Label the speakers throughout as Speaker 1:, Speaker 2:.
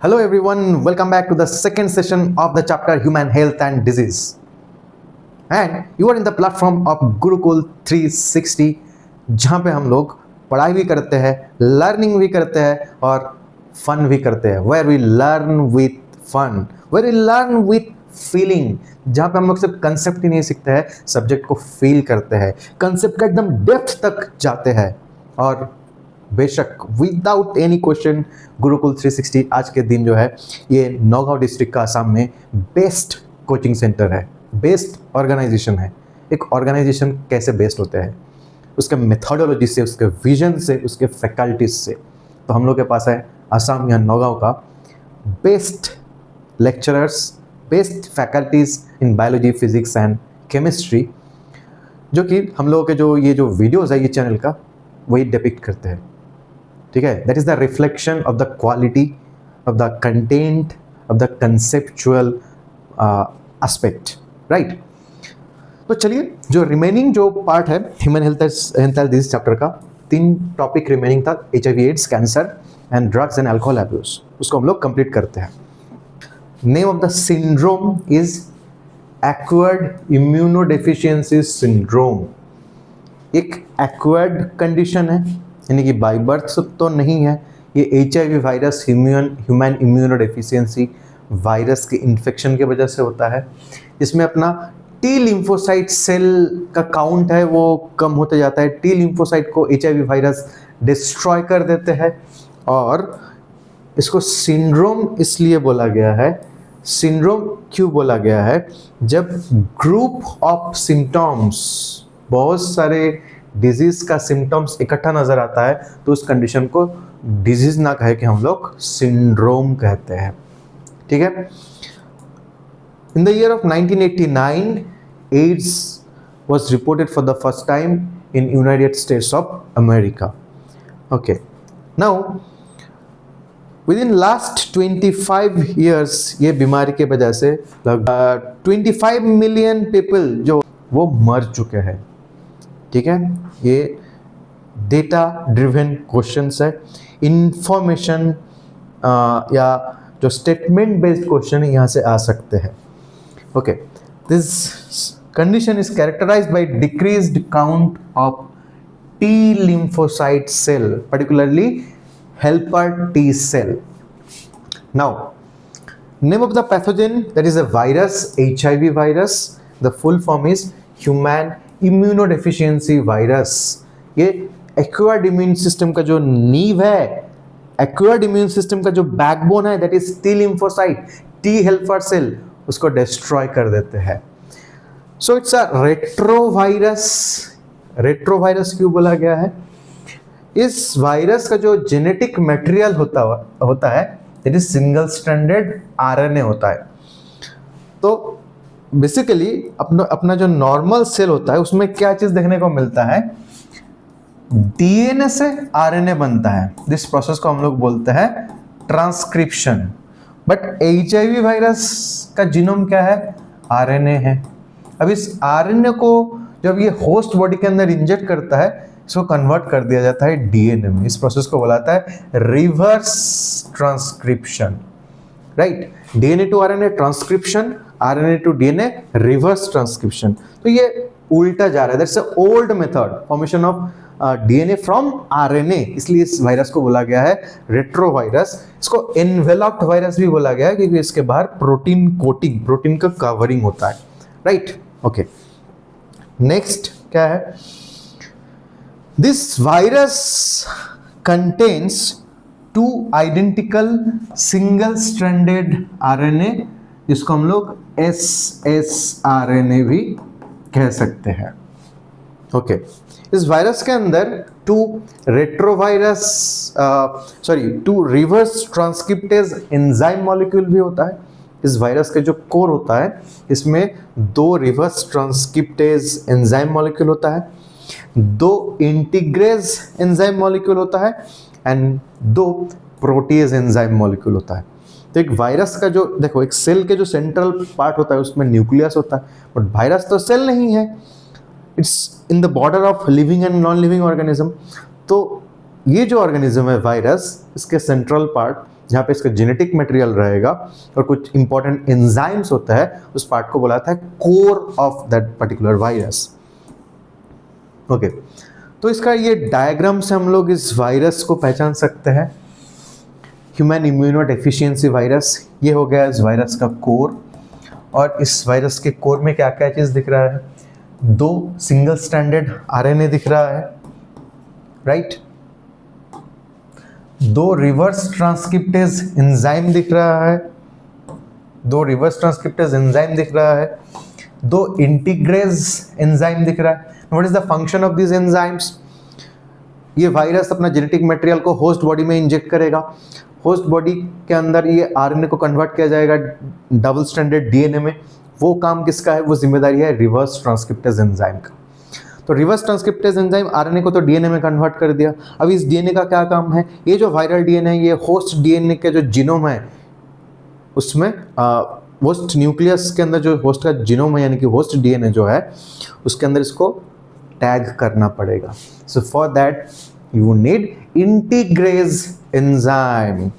Speaker 1: Hello everyone, welcome back to the second session of the chapter Human Health and Disease. And you are in the platform of Gurukul 360, जहाँ पे हम लोग पढ़ाई भी करते हैं, लर्निंग भी करते हैं और फन भी करते हैं. Where we learn with fun, where we learn with feeling, जहाँ पे हम लोग सिर्फ कंसेप्ट ही नहीं सीखते हैं, सब्जेक्ट को फील करते हैं, कंसेप्ट का एकदम डेप्थ तक जाते हैं. और बेशक विदाउट एनी क्वेश्चन गुरुकुल 360 आज के दिन जो है ये नौगांव डिस्ट्रिक्ट का आसाम में बेस्ट कोचिंग सेंटर है, बेस्ट ऑर्गेनाइजेशन है. एक ऑर्गेनाइजेशन कैसे बेस्ट होते हैं, उसके मेथोडोलॉजी से, उसके विजन से, उसके फैकल्टीज से. तो हम लोग के पास है आसाम या नौगांव का best lecturers, best faculties in biology, physics and chemistry, जो कि हम लोगों के जो वीडियोस है ये चैनल का वही डिपिक्ट करते हैं. ठीक है, that is the reflection of the quality of the content of the conceptual aspect, right. तो चलिए, जो रिमेनिंग जो पार्ट है human health and disease chapter का, 3 टॉपिक रिमेनिंग था, HIV AIDS, cancer and drugs and alcohol abuse, उसको हम लोग कंप्लीट करते हैं. Name of the syndrome is acquired immunodeficiency syndrome. एक एक्वायर्ड कंडीशन है, यानी कि बाय बर्थ तो नहीं है. ये HIV virus human immunodeficiency virus के इन्फेक्शन की वजह से होता है. इसमें अपना टी लिम्फोसाइट सेल का काउंट है वो कम होते जाता है. टी लिम्फोसाइट को HIV वायरस डिस्ट्रॉय कर देते हैं और इसको सिंड्रोम इसलिए बोला गया है. सिंड्रोम क्यों बोला गया है? जब ग्रुप ऑफ सिम्टम्स, बहुत सारे डिजीज का सिम्टम्स इकट्ठा नजर आता है तो उस कंडीशन को डिजीज ना कहे कि हम लोग सिंड्रोम कहते हैं. ठीक है. In the year of 1989 AIDS was reported for the first time in United States of America. Okay, now within last 25 years ये बीमारी के वजह से लगभग 25 मिलियन पीपल जो वो मर चुके हैं. ठीक है, ये डेटा ड्रिवन क्वेश्चंस है. इंफॉर्मेशन या जो स्टेटमेंट बेस्ड क्वेश्चन यहाँ से आ सकते हैं. Okay, this condition is characterized by decreased count of T lymphocyte cell, particularly helper T cell. Now, name of the pathogen, that is a virus, HIV virus. The full form is human immunodeficiency virus. ये acquired immune system का जो नींव है, acquired immune system का जो backbone है, that is T lymphocyte, T helper cell, उसको destroy कर देते हैं. So it's a retrovirus. Retrovirus क्यों बोला गया है? इस वायरस का जो जेनेटिक मटेरियल होता है that is single stranded RNA होता है. तो बेसिकली अपना जो नॉर्मल सेल होता है उसमें क्या चीज देखने को मिलता है? DNA से RNA बनता है. दिस प्रोसेस को हम लोग बोलते हैं ट्रांसक्रिप्शन. बट HIV वायरस का जीनोम क्या है? RNA है. अब इस RNA को जब ये होस्ट बॉडी के अंदर इंजेक्ट करता है, इसको कन्वर्ट कर दिया जाता है DNA में. इस प्रोसेस को बोलाता है reverse transcription, right. DNA to RNA transcription, RNA to DNA reverse transcription. तो ये उल्टा जा रहा है. That's a old method, formation of DNA from RNA. इसलिए इस वायरस को बोला गया है रेट्रोवायरस. इसको एनवेलप्ड वायरस भी बोला गया है क्योंकि इसके बाहर प्रोटीन कोटिंग, प्रोटीन का कवरिंग होता है, राइट. ओके, नेक्स्ट क्या है? This virus contains 2 identical single stranded RNA, जिसको हम लोग ssRNA भी कह सकते हैं. ओके, इस वायरस के अंदर 2 रिवर्स ट्रांसक्रिप्टेज एंजाइम मॉलिक्यूल भी होता है. इस वायरस का जो कोर होता है इसमें 2 रिवर्स ट्रांसक्रिप्टेज एंजाइम मॉलिक्यूल होता है, 2 इंटीग्रेज एंजाइम मॉलिक्यूल होता है एंड 2 प्रोटीज एंजाइम मॉलिक्यूल होता है. तो एक वायरस का जो देखो, एक सेल के जो सेंट्रल पार्ट होता है उसमें न्यूक्लियस होता है, बट वायरस तो सेल नहीं है. It's in the border of living and non living organism. तो ये जो ऑर्गेनिज्म है वायरस, इसके सेंट्रल पार्ट जहाँ पे इसका जेनेटिक मटेरियल रहेगा और कुछ इंपॉर्टेंट एंजाइम्स होता है, उस पार्ट को बोला जाता है core of that particular virus. Okay, तो इसका ये डायग्राम से हम लोग इस वायरस को पहचान सकते हैं। ह्यूमन इम्यूनोडेफिशिएंसी वायरस, ये हो गया इस वायरस का कोर। और इस वायरस के कोर में क्या क्या चीज़ दिख रहा है? 2 सिंगल स्ट्रैंडेड आरएनए दिख रहा है, राइट। 2 रिवर्स ट्रांसक्रिप्टेज एंजाइम दिख रहा है, 2 रिवर्स ट्रांसक्रिप्टेज एंजाइम दिख रहा है, 2 इंटीग्रेज एंजाइम दिख रहा है। What is the function of this enzymes? ये वायरस अपना जेनेटिक मटेरियल को होस्ट बॉडी में इंजेक्ट करेगा, होस्ट बॉडी के अंदर ये आरएनए को कन्वर्ट किया जाएगा डबल स्ट्रैंडेड डीएनए में। वो काम किसका है? वो जिम्मेदारी है रिवर्स ट्रांसक्रिप्टेज एंजाइम का। तो रिवर्स ट्रांसक्रिप्टेज एंजाइम आरएनए को तो डीएनए में कन्वर्ट कर दिया। अब इस डीएनए का क्या काम है? ये जो वायरल डीएनए है, ये होस्ट डीएनए के जो जीनोम है उसमें होस्ट न्यूक्लियस के अंदर जो होस्ट का जीनोम है यानी कि होस्ट डीएनए जो है उसके अंदर इसको टैग करना पड़ेगा। So for that you need integrase enzyme,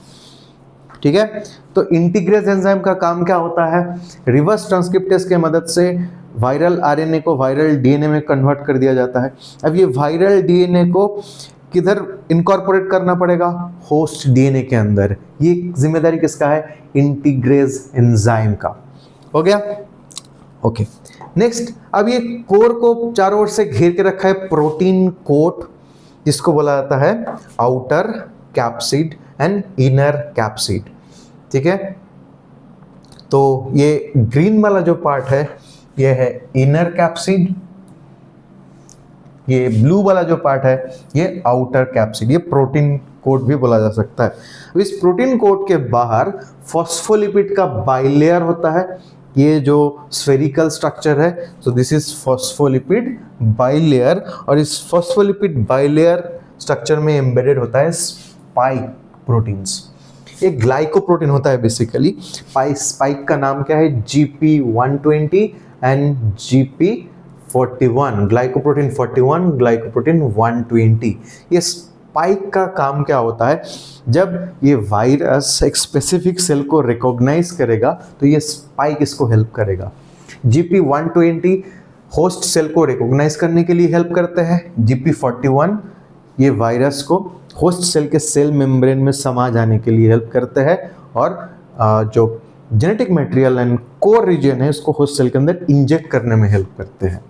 Speaker 1: ठीक है। तो इंटीग्रेज एंजाइम का काम क्या होता है? रिवर्स ट्रांसक्रिप्टेज के मदद से वायरल आरएनए को वायरल डीएनए में कन्वर्ट कर दिया जाता है। अब ये वायरल डीएनए को किधर इनकॉर्पोरेट करना पड़ेगा? होस्ट डीएनए के अंदर। ये जिम्मेदारी किसका है? इंटीग्रेज एंजाइम का। हो गया? ओके, नेक्स्ट, अब ये कोर को चारों ओर से घेर के रखा है प्रोटीन कोट, जिसको बोला जाता है outer capsid and inner capsid, ठीक है। तो ये ग्रीन वाला जो पार्ट है ये है इनर कैप्सिड, ये ब्लू वाला जो पार्ट है ये आउटर कैप्सिड। ये प्रोटीन कोट भी बोला जा सकता है। अब इस प्रोटीन कोट के बाहर फॉस्फोलिपिड का बाइलेयर होता है, ये जो स्फेरिकल स्ट्रक्चर है, so this is phospholipid bilayer. और इस फॉस्फोलिपिड बाइलेयर स्ट्रक्चर में एम्बेडेड होता है स्पाइक प्रोटीन्स। एक ग्लाइकोप्रोटीन होता है बेसिकली। स्पाइक का नाम क्या है? GP120 and GP41, glycoprotein 41, glycoprotein 120। ये स्पाइक का काम क्या होता है? जब ये वायरस एक स्पेसिफिक सेल को रिकॉग्नाइज करेगा तो ये स्पाइक इसको हेल्प करेगा। GP120 होस्ट सेल को रिकॉग्नाइज करने के लिए हेल्प करते हैं। GP41 ये वायरस को होस्ट सेल के सेल मेम्ब्रेन में समा जाने के लिए हेल्प करते हैं और जो genetic material and core region है उसको होस्ट सेल के अंदर इंजेक्ट करने में हेल्प करते हैं।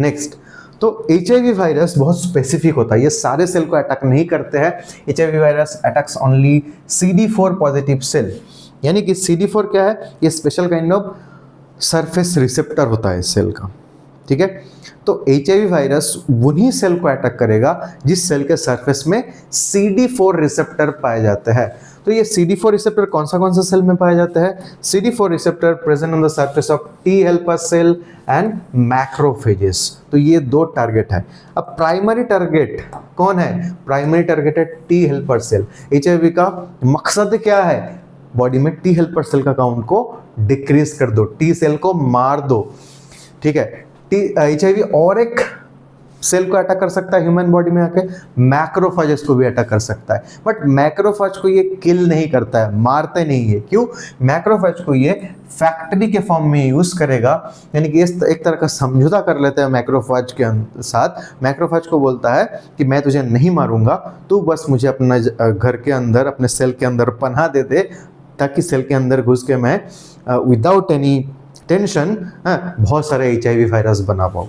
Speaker 1: नेक्स्ट, तो HIV वायरस बहुत स्पेसिफिक होता है, ये सारे सेल को अटैक नहीं करते हैं। HIV virus attacks only CD4 positive cell, यानी कि CD4 क्या है? ये special kind of surface receptor होता है सेल का, ठीक है। तो HIV वायरस उन्हीं सेल को अटैक करेगा जिस सेल के सरफेस में CD4 रिसेप्टर पाए जाते हैं। तो ये CD4 रिसेप्टर कौन सा सेल में पाए जाते हैं? CD4 receptor present on the surface of T helper cell and macrophages. तो ये 2 टारगेट है। अब प्राइमरी टारगेट कौन है? प्राइमरी टारगेट है T हेल्पर सेल। HIV का मकसद क्या है? बॉडी में T हेल्पर सेल का काउंट को डिक्रीज कर दो, T सेल को मार दो, ठीक है। HIV और एक सेल को अटैक कर सकता है ह्यूमन बॉडी में आके, मैक्रोफेजेस को भी अटैक कर सकता है। बट मैक्रोफेज को ये किल नहीं करता है, मारते नहीं है। क्यों? मैक्रोफेज को ये फैक्ट्री के फॉर्म में यूज करेगा, यानी कि इस एक तरह का समझौता कर लेता है मैक्रोफेज के साथ। मैक्रोफेज को बोलता है कि मैं तुझे नहीं मारूंगा, तू बस मुझे अपना घर के अंदर, अपने सेल के अंदर पनाह दे दे, ताकि सेल के अंदर घुस के मैं विदाउट एनी टेंशन बहुत सारे HIV वायरस बना पाऊँ।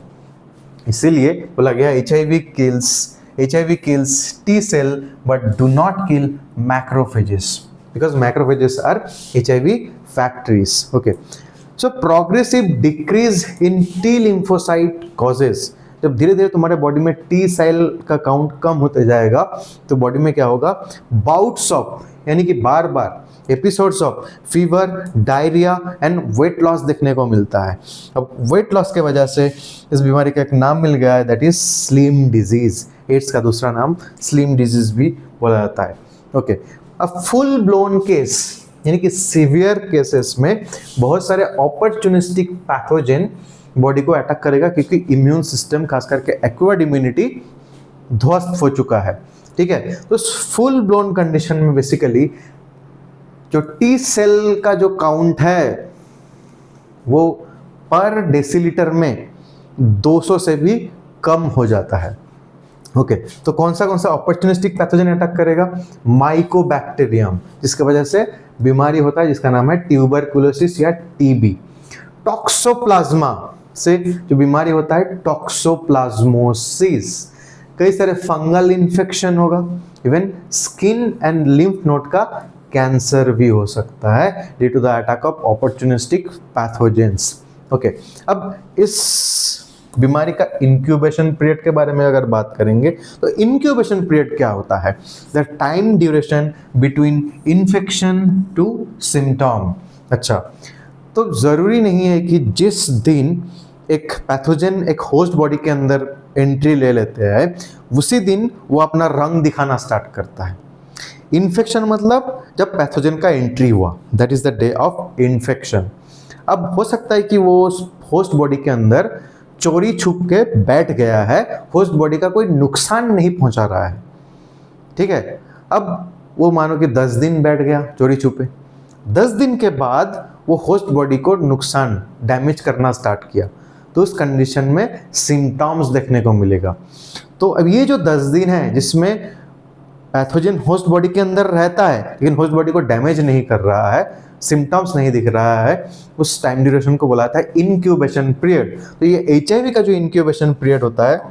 Speaker 1: इसीलिए बोला गया HIV kills T cell but do not kill macrophages because macrophages are HIV factories. Okay, so progressive decrease in T lymphocyte causes, जब धीरे धीरे तुम्हारे बॉडी में T सेल का काउंट कम होते जाएगा तो बॉडी में क्या होगा? बाउट्स ऑफ, यानी कि बार बार episodes of fever, diarrhoea and weight loss देखने को मिलता है। अब वेट लॉस के वजह से इस बीमारी का एक नाम मिल गया है, that is slim disease. AIDS का दूसरा नाम स्लिम डिजीज भी बोला जाता है। ओके, अब फुल ब्लोन केस यानी कि सीवियर केसेस में बहुत सारे ऑपर्चुनिस्टिक पैथोजेन बॉडी को अटैक करेगा, क्योंकि इम्यून सिस्टम खास करके एक्वायर्ड इम्यूनिटी ध्वस्त हो चुका है, ठीक है। तो फुल ब्लोन कंडीशन में बेसिकली जो टी सेल का जो काउंट है वो पर डेसीलीटर में 200 से भी कम हो जाता है। ओके तो कौन सा अपॉर्चुनिस्टिक पैथोजन अटैक करेगा? माइकोबैक्टीरियम, जिसकी वजह से बीमारी होता है जिसका नाम है ट्यूबरकुलोसिस या टीबी। टॉक्सोप्लाज्मा से जो बीमारी होता है टॉक्सोप्लाज्मोसिस। कई सारे फंगल इन्फेक्शन होगा, even skin and lymph node का कैंसर भी हो सकता है due to the attack of opportunistic pathogens. Okay अब इस बीमारी का इंक्यूबेशन पीरियड के बारे में अगर बात करेंगे तो इंक्यूबेशन पीरियड क्या होता है? The time duration between infection to symptom. अच्छा तो ज़रूरी नहीं है कि जिस दिन एक पैथोजन एक होस्ट बॉडी के अंदर एंट्री ले लेते हैं उसी दिन वो अपना रंग दिखाना स्टार्ट करता है। इन्फेक्शन मतलब जब पैथोजन का एंट्री हुआ, that is the day of infection. अब हो सकता है कि वो होस्ट बॉडी के अंदर चोरी छुप के बैठ गया है, होस्ट बॉडी का कोई नुकसान नहीं पहुंचा रहा है, ठीक है। अब वो मानो कि 10 दिन बैठ गया चोरी छुपे, 10 दिन के बाद वो होस्ट बॉडी को नुकसान डैमेज करना स्टार्ट किया, तो उस कंडीशन में सिम्टम्स देखने को मिलेगा। तो अब ये जो 10 दिन है जिसमें पैथोजन होस्ट बॉडी के अंदर रहता है लेकिन होस्ट बॉडी को डैमेज नहीं कर रहा है, सिम्टम्स नहीं दिख रहा है, उस टाइम ड्यूरेशन को बोला था इंक्यूबेशन पीरियड। तो ये एचआईवी का जो इंक्यूबेशन पीरियड होता है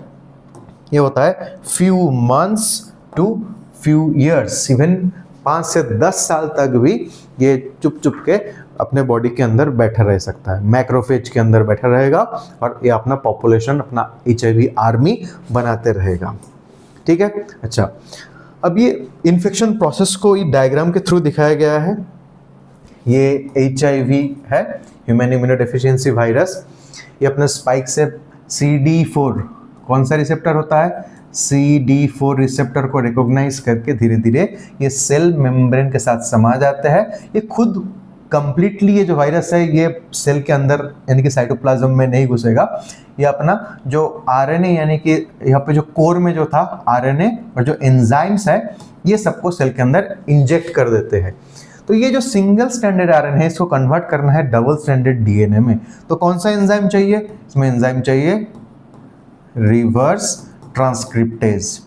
Speaker 1: ये होता है few months to few years, even 5 से 10 साल तक भी ये चुप चुप के अपने बॉडी के अंदर बैठा रह सकता है, मैक्रोफेज के अंदर बैठा रहेगा और ये अपना पॉपुलेशन, अपना एचआईवी आर्मी बनाते रहेगा, ठीक है। अच्छा अब ये इन्फेक्शन प्रोसेस को ये डायग्राम के थ्रू दिखाया गया है। ये एचआईवी है, ह्यूमन इम्यूनोडेफिशिएंसी वायरस। ये अपने स्पाइक से CD4, कौन सा रिसेप्टर होता है? CD4 रिसेप्टर को रिकॉग्नाइज करके धीरे धीरे ये सेल मेम्ब्रेन के साथ समा जाते हैं। ये खुद कंप्लीटली ये जो वायरस है ये सेल के अंदर यानी कि साइटोप्लाज्म में नहीं घुसेगा, ये अपना जो आरएनए यानी कि यहाँ पे जो कोर में जो था आरएनए और जो एंजाइम्स है ये सबको सेल के अंदर इंजेक्ट कर देते हैं। तो ये जो सिंगल स्टैंडर्ड आरएनए है इसको कन्वर्ट करना है डबल स्टैंडर्ड डीएनए में। तो कौन सा एंजाइम चाहिए? इसमें एंजाइम चाहिए रिवर्स ट्रांसक्रिप्टेज,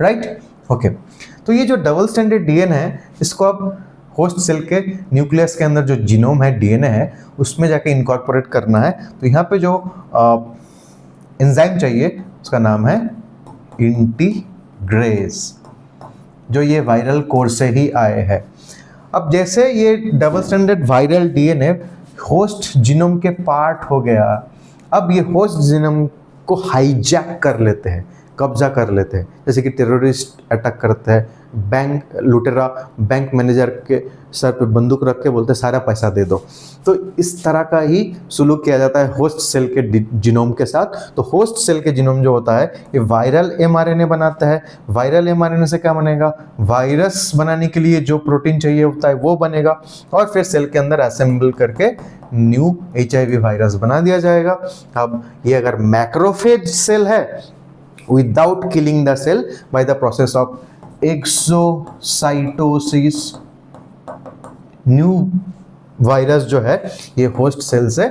Speaker 1: राइट? ओके तो ये जो डबल स्टैंडर्ड डीएनए है इसको अब होस्ट सेल के न्यूक्लियस के अंदर जो जीनोम है डीएनए है उसमें जाके इनकॉर्पोरेट करना है। तो यहाँ पे जो एंजाइम चाहिए उसका नाम है इंटीग्रेज, जो ये वायरल कोर से ही आए हैं। अब जैसे ये double standard viral DNA host genome के पार्ट हो गया, अब ये होस्ट जीनोम को हाईजैक कर लेते हैं, कब्जा कर लेते हैं, जैसे कि टेररिस्ट अटैक करते हैं, बैंक लुटेरा बैंक मैनेजर के सर पे बंदूक रख के बोलते हैं सारा पैसा दे दो। तो इस तरह का ही सुलूक किया जाता है होस्ट सेल के जीनोम के साथ। तो होस्ट सेल के जीनोम जो होता है ये वायरल एमआरएनए बनाता है। वायरल एमआरएनए से क्या बनेगा? वायरस बनाने के लिए जो प्रोटीन चाहिए होता है वो बनेगा और फिर सेल के अंदर असेंबल करके न्यू एचआईवी वायरस बना दिया जाएगा। अब ये अगर मैक्रोफेज सेल है, without killing the cell by the process of exocytosis, new virus जो है ये होस्ट सेल से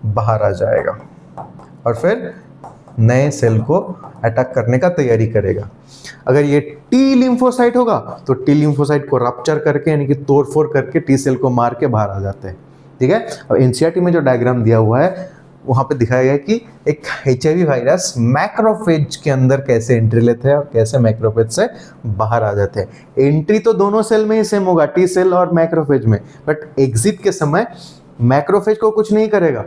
Speaker 1: बाहर आ जाएगा और फिर नए सेल को अटैक करने का तैयारी करेगा। अगर ये टी लिम्फोसाइट होगा तो टी लिम्फोसाइट को रप्चर करके यानी कि तोड़फोड़ करके टी सेल को मार के बाहर आ जाते हैं, ठीक है। और एनसीईआरटी में जो डायग्राम दिया हुआ है वहाँ पे दिखाया गया कि एक एचआईवी वायरस मैक्रोफेज के अंदर कैसे एंट्री लेते हैं और कैसे मैक्रोफेज से बाहर आ जाते हैं। एंट्री तो दोनों सेल में ही सेम होगा, टी सेल और मैक्रोफेज में, बट एग्जिट के समय मैक्रोफेज को कुछ नहीं करेगा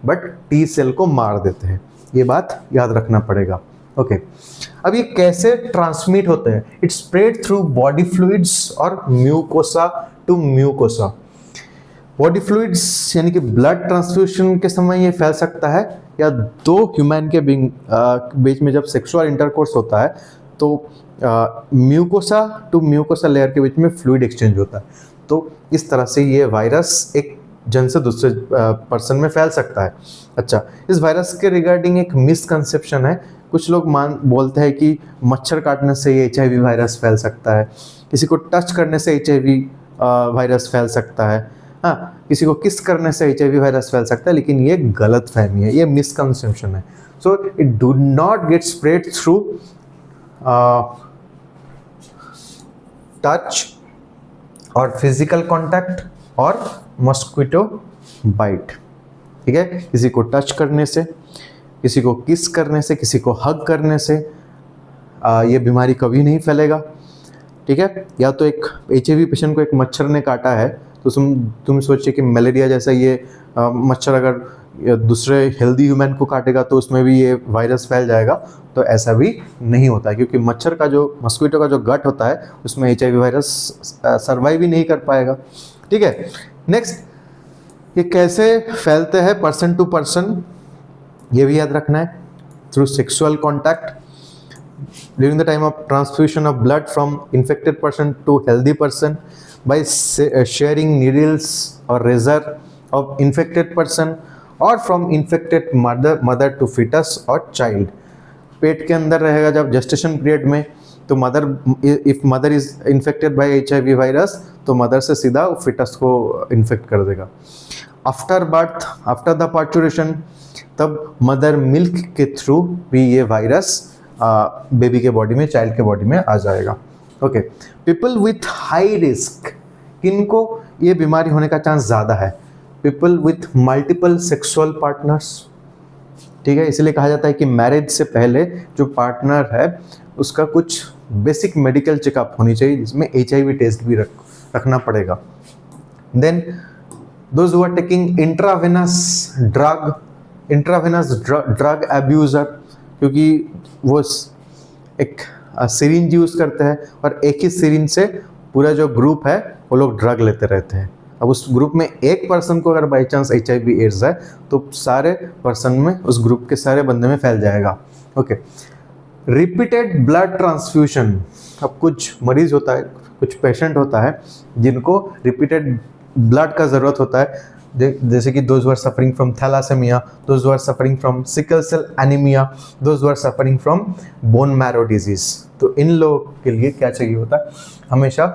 Speaker 1: बट टी सेल को मार देते हैं। ये बात याद रखना पड़ेगा, ओके। अब ये कैसे ट्रांसमिट होते हैं? It spread through body fluids और mucosa to mucosa. Body fluids यानी कि ब्लड ट्रांसफ्यूजन के समय ये फैल सकता है, या दो ह्यूमन के बीच में जब सेक्सुअल इंटरकोर्स होता है तो म्यूकोसा टू म्यूकोसा लेयर के बीच में फ्लूइड एक्सचेंज होता है। तो इस तरह से ये वायरस एक जन से दूसरे पर्सन में फैल सकता है। अच्छा, इस वायरस के रिगार्डिंग एक मिसकंसेप्शन है कुछ लोग बोलते हैं कि मच्छर काटने से ये HIV वायरस फैल सकता है, किसी को टच करने से HIV वायरस फैल सकता है, हाँ, किसी को किस करने से HIV वायरस फैल सकता है, लेकिन ये गलत फहमी है, ये मिसकंसेप्शन है। So it do not gate spread through touch और फिजिकल कांटेक्ट और मॉस्किटो बाइट। ठीक है, किसी को टच करने से, किसी को किस करने से, किसी को हग करने से ये बीमारी कभी नहीं फैलेगा। ठीक है, या तो एक HIV पेशेंट को एक मच्छर ने काटा है तो तुम सोचिए कि मलेरिया जैसा ये मच्छर अगर दूसरे हेल्दी ह्यूमन को काटेगा तो उसमें भी ये वायरस फैल जाएगा, तो ऐसा भी नहीं होता है, क्योंकि मच्छर का जो मस्कीटो का जो गट होता है उसमें HIV वायरस सर्वाइव ही नहीं कर पाएगा। ठीक है, नेक्स्ट, ये कैसे फैलते हैं पर्सन टू पर्सन, ये भी याद रखना है। Through sexual contact, during the time of transfusion of blood from infected person to healthy person, by sharing needles or razor of infected person, or from infected mother to fetus or child। पेट के अंदर रहेगा जब gestation period में, तो if mother is infected by HIV virus तो mother से सीधा foetus को इन्फेक्ट कर देगा। After birth, after the parturition, तब मदर मिल्क के थ्रू भी ये वायरस बेबी के बॉडी में, चाइल्ड के बॉडी में आ जाएगा। Okay, people with high risk, किनको ये बीमारी होने का चांस ज़्यादा है? People with multiple sexual partners. ठीक है, इसलिए कहा जाता है कि मैरिज से पहले जो पार्टनर है उसका कुछ बेसिक मेडिकल चेकअप होनी चाहिए, जिसमें HIV टेस्ट भी रखना पड़ेगा। Then those who are taking intravenous drug abuser, क्योंकि वो एक सिरिंज यूज़ करते हैं और एक ही सिरिंज से पूरा जो ग्रुप है वो लोग ड्रग लेते रहते हैं। अब उस ग्रुप में एक पर्सन को अगर बाई चांस HIV एड्स है तो सारे पर्सन में, उस ग्रुप के सारे बंदे में फैल जाएगा। Okay, repeated blood transfusion. अब कुछ मरीज होता है, कुछ पेशेंट होता है जिनको रिपीटेड ब्लड का ज़रूरत होता है, जैसे कि those who are suffering from thalassemia, those who are suffering from sickle cell anemia, those who are suffering from bone marrow disease। तो इन लोगों के लिए क्या चाहिए होता है? हमेशा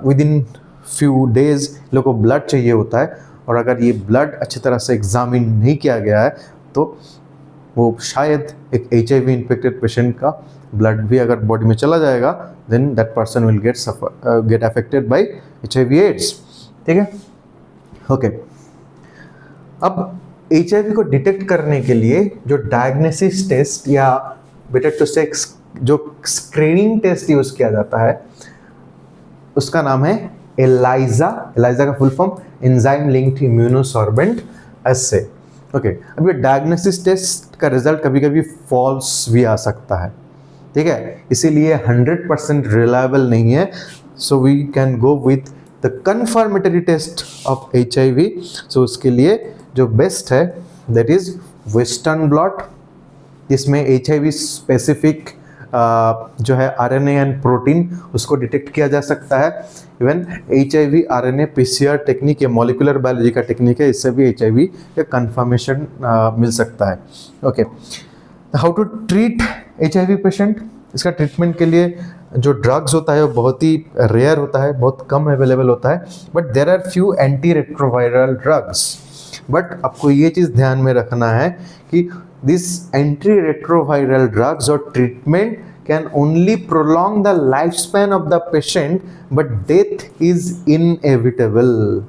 Speaker 1: विद इन फ्यू डेज लोगों को ब्लड चाहिए होता है, और अगर ये ब्लड अच्छी तरह से एग्जामिन नहीं किया गया है तो वो शायद एक HIV इन्फेक्टेड पेशेंट का ब्लड भी अगर बॉडी में चला जाएगा, then that person will get affected by HIV AIDS. ठीक है, ओके। अब HIV को डिटेक्ट करने के लिए जो डायग्नोसिस टेस्ट या बेटर टू से जो स्क्रीनिंग टेस्ट यूज किया जाता है उसका नाम है ELISA। ELISA का full form enzyme linked immunosorbent assay. Okay, अब ये डायग्नोसिस टेस्ट का रिजल्ट कभी कभी फॉल्स भी आ सकता है। ठीक है, इसीलिए 100% रिलायबल नहीं है। So we can go with the confirmatory test of HIV। So उसके लिए जो बेस्ट है दैट इज वेस्टर्न ब्लॉट, जिसमें HIV स्पेसिफिक जो है RNA एंड प्रोटीन उसको डिटेक्ट किया जा सकता है। Even HIV RNA PCR technique या मॉलिकुलर बायोलॉजी का टेक्निक है, इससे भी HIV का कंफर्मेशन मिल सकता है। Okay, how to treat HIV patient? इसका ट्रीटमेंट के लिए जो ड्रग्स होता है वो बहुत ही रेयर होता है, बहुत कम अवेलेबल होता है, but there are few anti retroviral drugs. But आपको ये चीज़ ध्यान में रखना है कि दिस एंटी रेट्रोवायरल ड्रग्स और treatment can only prolong the life span of the patient, but death is inevitable.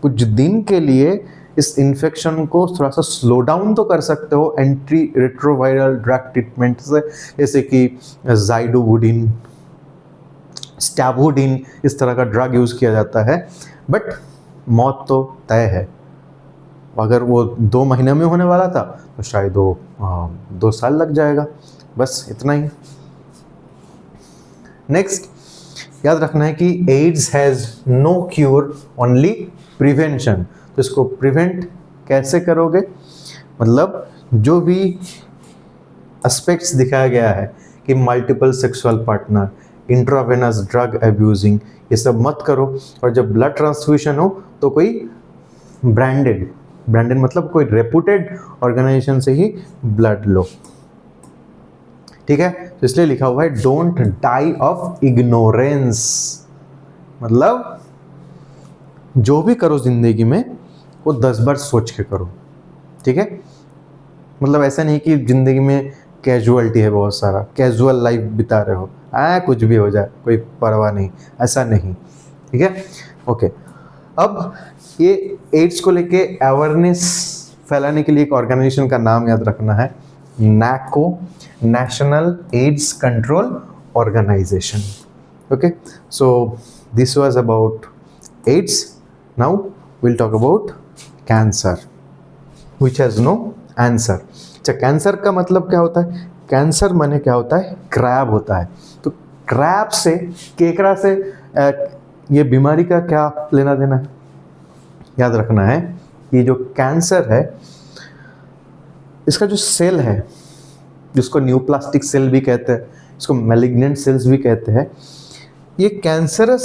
Speaker 1: कुछ दिन के लिए इस इन्फेक्शन को थोड़ा सा स्लो डाउन तो कर सकते हो एंटी रेट्रोवायरल ड्रग ट्रीटमेंट से, जैसे कि ज़ाइडोवुडिन, स्टैबुडिन, इस तरह का ड्रग यूज़ किया जाता है, बट मौत तो तय है। अगर वो 2 महीने में होने वाला था तो शायद 2 साल लग जाएगा, बस इतना ही। नेक्स्ट, याद रखना है कि AIDS has no cure, only prevention. तो इसको प्रिवेंट कैसे करोगे? मतलब जो भी एस्पेक्ट्स दिखाया गया है कि multiple sexual partner, intravenous drug abusing, ये सब मत करो। और जब ब्लड ट्रांसफ्यूशन हो तो कोई ब्रांडेड मतलब कोई रेपुटेड ऑर्गेनाइजेशन से ही ब्लड लो। ठीक है, तो इसलिए लिखा हुआ है डोंट डाई ऑफ इग्नोरेंस, मतलब जो भी करो जिंदगी में वो 10 बार सोच के करो, ठीक है। मतलब ऐसा नहीं कि जिंदगी में कैजुअलिटी है, बहुत सारा कैजुअल लाइफ बिता रहे हो, कुछ भी हो जाए कोई परवाह नहीं, ऐसा नहीं, ठीक है। ओके, अब ये एड्स को लेके अवेयरनेस फैलाने के लिए एक ऑर्गेनाइजेशन का नाम याद रखना है, NACO, national AIDS control organization. Okay, so this was about AIDS. Now we'll talk about cancer which has no answer। अच्छा, कैंसर का मतलब क्या होता है? कैंसर माने क्या होता है? क्रैब होता है। तो क्रैब से, केकड़ा से ये बीमारी का क्या लेना देना है? याद रखना है कि जो कैंसर है इसका जो सेल है, जिसको न्यूप्लास्टिक सेल भी कहते हैं, इसको मैलिग्नेंट सेल्स भी कहते हैं, ये कैंसरस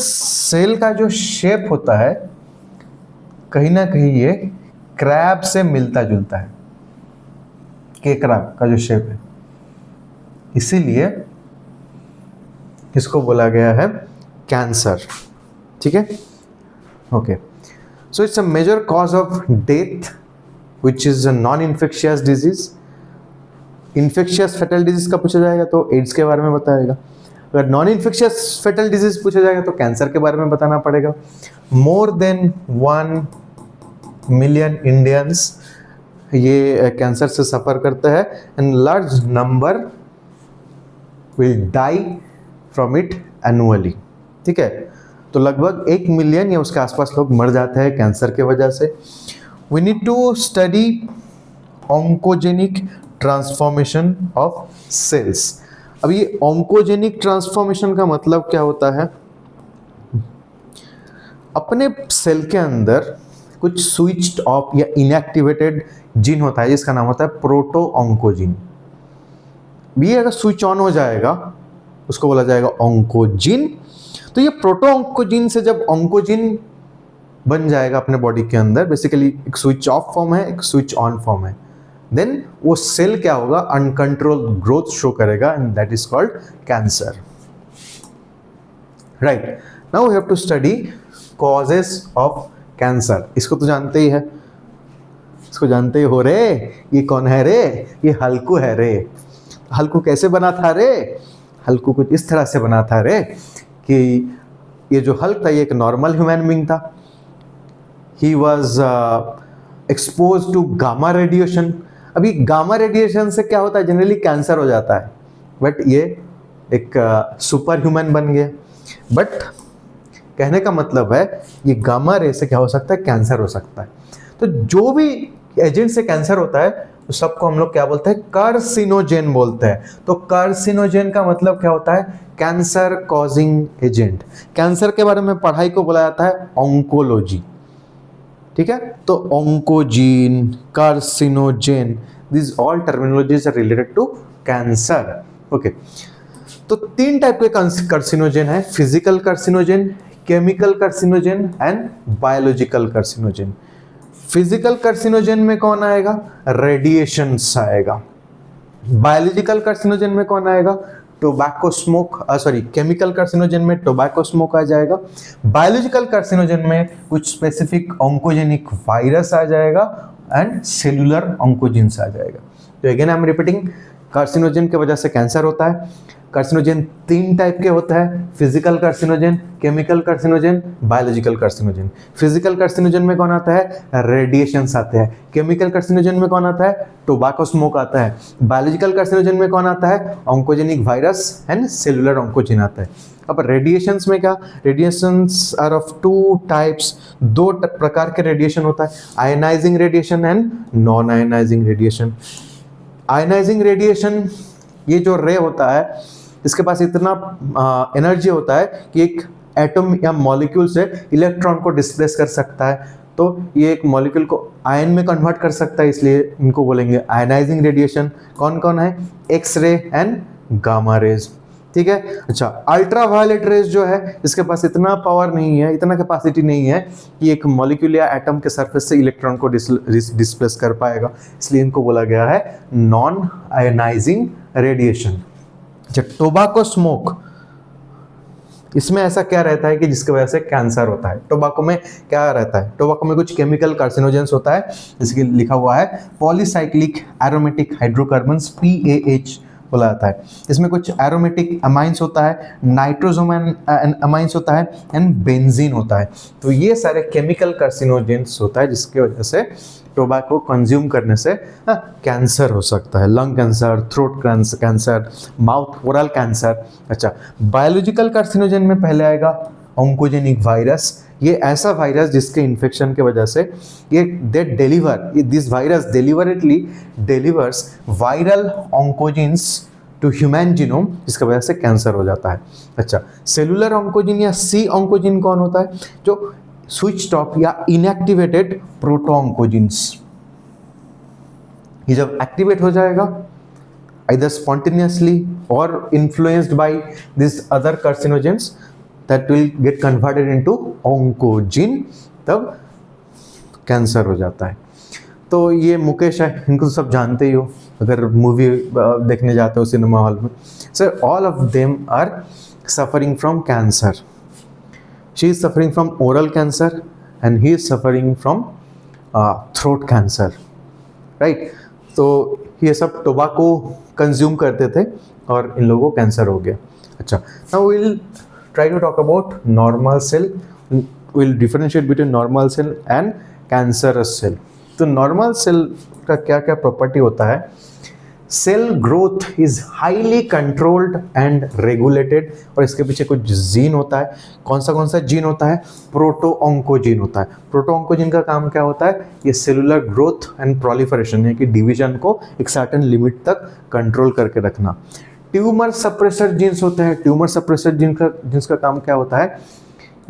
Speaker 1: सेल का जो शेप होता है कहीं ना कहीं ये क्रैब से मिलता जुलता है, केकड़ा का जो शेप है, इसीलिए इसको बोला गया है कैंसर, ठीक है। Okay, so it's a major cause of death which is a non infectious disease. Infectious fatal disease का पूछा जाएगा तो एड्स के बारे में बताएगा, अगर नॉन इन्फेक्शियस फेटल डिजीज पूछा जाएगा तो कैंसर के बारे में बताना पड़ेगा। मोर देन 1 मिलियन इंडियंस ये कैंसर से सफ़र करते हैं and large number will die from it annually, ठीक है। तो लगभग 1 मिलियन या उसके आसपास लोग मर जाते हैं कैंसर के वजह से। We need to study oncogenic transformation of cells. अब ये ऑन्कोजेनिक ट्रांसफॉर्मेशन का मतलब क्या होता है? अपने सेल के अंदर कुछ स्विच्ड ऑफ या इनएक्टिवेटेड जीन होता है जिसका नाम होता है प्रोटो ऑन्कोजीन। ये अगर स्विच ऑन हो जाएगा उसको बोला जाएगा ऑन्कोजीन। तो ये प्रोटो ऑन्कोजीन से जब ऑन्कोजीन बन जाएगा अपने बॉडी के अंदर, बेसिकली एक स्विच ऑफ फॉर्म है, एक स्विच ऑन फॉर्म है, देन वो सेल क्या होगा? अनकंट्रोल ग्रोथ शो करेगा and that is called cancer, right. Now we have to study causes of cancer. इसको तो जानते ही है, इसको जानते ही हो रे। ये कौन है रे? ये हल्कू है रे। हल्कू कैसे बना था रे? हल्कू कुछ इस तरह से बना था रे कि ये जो हल्क था ये एक नॉर्मल ह्यूमन बीइंग था। He was expose to gamma radiation. अभी गामा रेडिएशन से क्या होता है? जनरली कैंसर हो जाता है, बट ये एक सुपर ह्यूमन बन गया। बट कहने का मतलब है ये गामा रे से क्या हो सकता है? कैंसर हो सकता है। तो जो भी एजेंट से कैंसर होता है तो सबको हम लोग क्या बोलते हैं? कार्सिनोजेन बोलते हैं। तो कार्सिनोजेन का मतलब क्या होता है? Cancer causing agent. कैंसर के बारे में पढ़ाई को बोला जाता है ऑन्कोलॉजी, ठीक है। तो oncogene, carcinogen, this all terminologies are related to cancer. Okay, तो 3 टाइप के कार्सिनोजेन है, physical carcinogen, chemical carcinogen and biological carcinogen. Physical carcinogen में कौन आएगा? रेडिएशंस आएगा। बायोलॉजिकल कार्सिनोजेन में कौन आएगा? Tobacco smoke, sorry, chemical carcinogen में टोबैको स्मोक आ जाएगा। बायोलॉजिकल कार्सिनोजेन में कुछ स्पेसिफिक ऑन्कोजेनिक वायरस आ जाएगा एंड सेलुलर ऑन्कोजीन्स आ जाएगा। तो again I am repeating, carcinogen की वजह से कैंसर होता है। कार्सिनोजेन 3 टाइप के होता है, physical carcinogen, chemical carcinogen, biological carcinogen. Physical carcinogen में कौन आता है? रेडिएशंस आते हैं। केमिकल कार्सिनोजेन में कौन आता है? टोबैको स्मोक आता है। बायोलॉजिकल कार्सिनोजेन में कौन आता है? Oncogenic virus and cellular oncogene आता है। अब रेडिएशंस में क्या? Radiations are of 2 types. 2 प्रकार के रेडिएशन होता है, ionising radiation and non ionising radiation. Ionising radiation, ये जो रे होता है इसके पास इतना एनर्जी होता है कि एक एटम या मॉलिक्यूल से इलेक्ट्रॉन को डिस्प्लेस कर सकता है। तो ये एक मॉलिक्यूल को आयन में कन्वर्ट कर सकता है, इसलिए इनको बोलेंगे आयनाइजिंग रेडिएशन। कौन कौन है? X ray and gamma rays, ठीक है। अच्छा, अल्ट्रावायलेट रेज जो है इसके पास इतना पावर नहीं है, इतना कैपेसिटी नहीं है कि एक मॉलिक्यूल या एटम के सरफेस से इलेक्ट्रॉन को डिस्प्लेस कर पाएगा, इसलिए इनको बोला गया है नॉन आयनाइजिंग रेडिएशन। अच्छा, टोबैको स्मोक, इसमें ऐसा क्या रहता है कि जिसकी वजह से कैंसर होता है? टोबैको में क्या रहता है? टोबैको में कुछ केमिकल कार्सिनोजेंस होता है, जैसे कि लिखा हुआ है पॉलीसाइक्लिक एरोमेटिक हाइड्रोकार्बन्स, PAH बोला जाता है। इसमें कुछ एरोमेटिक अमाइंस होता है, नाइट्रोजोमैन अमाइंस होता है एंड बेंजीन होता है। तो ये सारे केमिकल कार्सिनोजेंस होता है जिसकी वजह से टोबैको कंज्यूम करने से कैंसर हो सकता है, lung cancer, throat cancer, mouth oral cancer. अच्छा, बायोलॉजिकल कार्सिनोजन में पहले आएगा ऑन्कोजेनिक वायरस। ये ऐसा वायरस जिसके इन्फेक्शन के वजह से ये this virus deliberately delivers viral oncogenes to human genome, जिसकी वजह से कैंसर हो जाता है। अच्छा, सेलुलर ऑन्कोजीन या सी ऑन्कोजीन कौन होता है? जो स्विच ऑफ या इनएक्टिवेटेड प्रोटो ऑन्कोजीन्स, ये जब एक्टिवेट हो जाएगा either spontaneously or influenced by these other carcinogens, that will get converted into oncogene, तब कैंसर हो जाता है। तो ये मुकेश है, इनको तो सब जानते ही हो अगर मूवी देखने जाते हो सिनेमा हॉल में। Sir, all of them are suffering from cancer. She is suffering from oral cancer and he is suffering from throat cancer, right. तो ये सब टोबैको कंज्यूम करते थे और इन लोगों को कैंसर हो गया। अच्छा, now we will try to talk about normal cell, will differentiate between normal cell and cancerous cell. तो नॉर्मल सेल का क्या क्या प्रॉपर्टी होता है? Cell growth is highly controlled and regulated, और इसके पीछे कुछ जीन होता है। कौन सा जीन होता है? प्रोटो ऑन्कोजीन होता है। प्रोटो ऑन्कोजीन का काम क्या होता है? ये सेलुलर ग्रोथ एंड प्रोलिफरेशन है कि डिवीजन को एक सर्टेन लिमिट तक कंट्रोल करके रखना। ट्यूमर सप्रेसर जीन्स होते हैं। ट्यूमर सप्रेसर जिनका काम क्या होता है?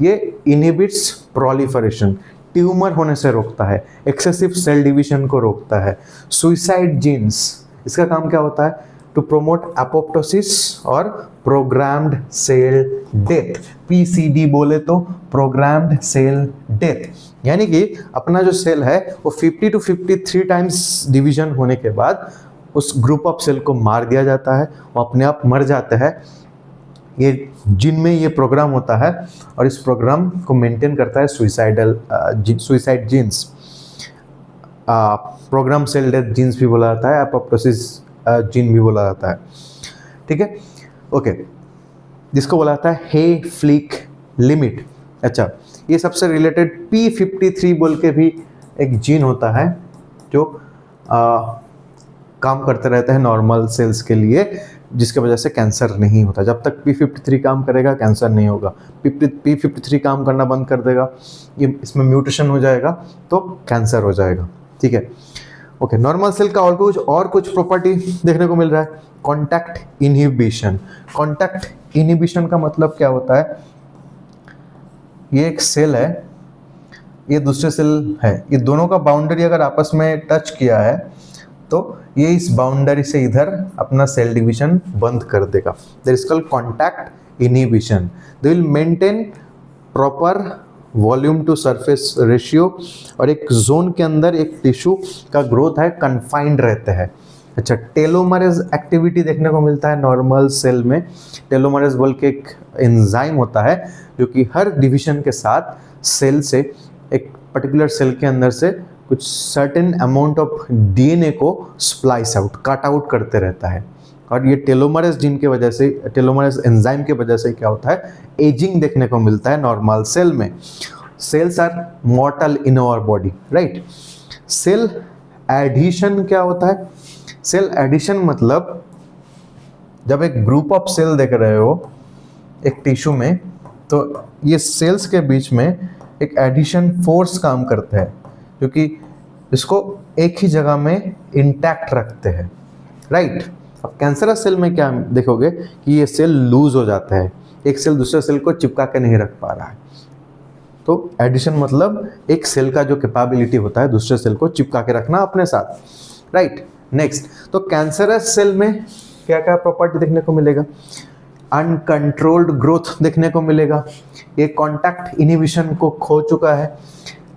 Speaker 1: ये इनहिबिट्स प्रोलिफरेशन, ट्यूमर होने से रोकता है, एक्सेसिव सेल डिवीजन को रोकता है। सुइसाइड जीन्स, इसका काम क्या होता है? टू प्रोमोट एपोप्टोसिस और प्रोग्राम्ड सेल डेथ। PCD बोले तो प्रोग्राम्ड सेल डेथ, यानी कि अपना जो सेल है वो 50 to 53 टाइम्स डिवीजन होने के बाद उस ग्रुप ऑफ सेल को मार दिया जाता है, वो अपने आप मर जाते हैं। ये जिनमें ये प्रोग्राम होता है और इस प्रोग्राम को मेंटेन करता है suicide genes. Program cell death genes भी बोला जाता है, एपोप्टोसिस जीन भी बोला जाता है, ठीक है, ओके। जिसको बोला जाता है हे फ्लिक लिमिट। अच्छा, ये सबसे रिलेटेड P53 बोल के भी एक जीन होता है जो काम करते रहते हैं नॉर्मल सेल्स के लिए, जिसके वजह से कैंसर नहीं होता। जब तक P53 काम करेगा कैंसर नहीं होगा। P53 काम करना बंद कर देगा, ये इसमें म्यूटेशन हो जाएगा तो कैंसर हो जाएगा, ठीक है, ओके। नॉर्मल सेल का और कुछ प्रॉपर्टी देखने को मिल रहा है। Contact inhibition. कॉन्टैक्ट इनहिबिशन का मतलब क्या होता है? ये एक सेल है, ये दूसरे सेल है, ये दोनों का बाउंड्री अगर आपस में टच किया है तो ये इस बाउंड्री से इधर अपना सेल डिवीजन बंद कर देगा। That is called contact inhibition. They will maintain proper volume to surface ratio, और एक जोन के अंदर एक टिश्यू का ग्रोथ है कन्फाइंड रहते हैं। अच्छा, टेलोमरेज एक्टिविटी देखने को मिलता है नॉर्मल सेल में। टेलोमरेज बोल के एक एंजाइम होता है जो कि हर डिवीजन के साथ सेल से, एक पर्टिकुलर सेल के अंदर से कुछ सर्टेन अमाउंट ऑफ DNA को स्प्लाइस आउट, कट आउट करते रहता है। और ये टेलोमरेज जीन के वजह से, टेलोमरेज एंजाइम के वजह से क्या होता है? एजिंग देखने को मिलता है नॉर्मल सेल में। Cells are mortal in our body, right. Cell addition क्या होता है? सेल एडिशन मतलब जब एक ग्रुप ऑफ सेल देख रहे हो एक टिश्यू में, तो ये सेल्स के बीच में एक एडिशन फोर्स काम करता है, क्योंकि इसको एक ही जगह में इंटैक्ट रखते हैं, राइट। अब कैंसरस सेल में क्या देखोगे कि ये सेल लूज हो जाता है, एक सेल दूसरे सेल को चिपका के नहीं रख पा रहा है। तो एडिशन मतलब एक सेल का जो कैपेबिलिटी होता है दूसरे सेल को चिपका के रखना अपने साथ, राइट। नेक्स्ट, तो कैंसरस सेल में क्या क्या प्रॉपर्टी देखने को मिलेगा? अनकंट्रोल्ड ग्रोथ देखने को मिलेगा। ये कॉन्टैक्ट इनहिबिशन को खो चुका है।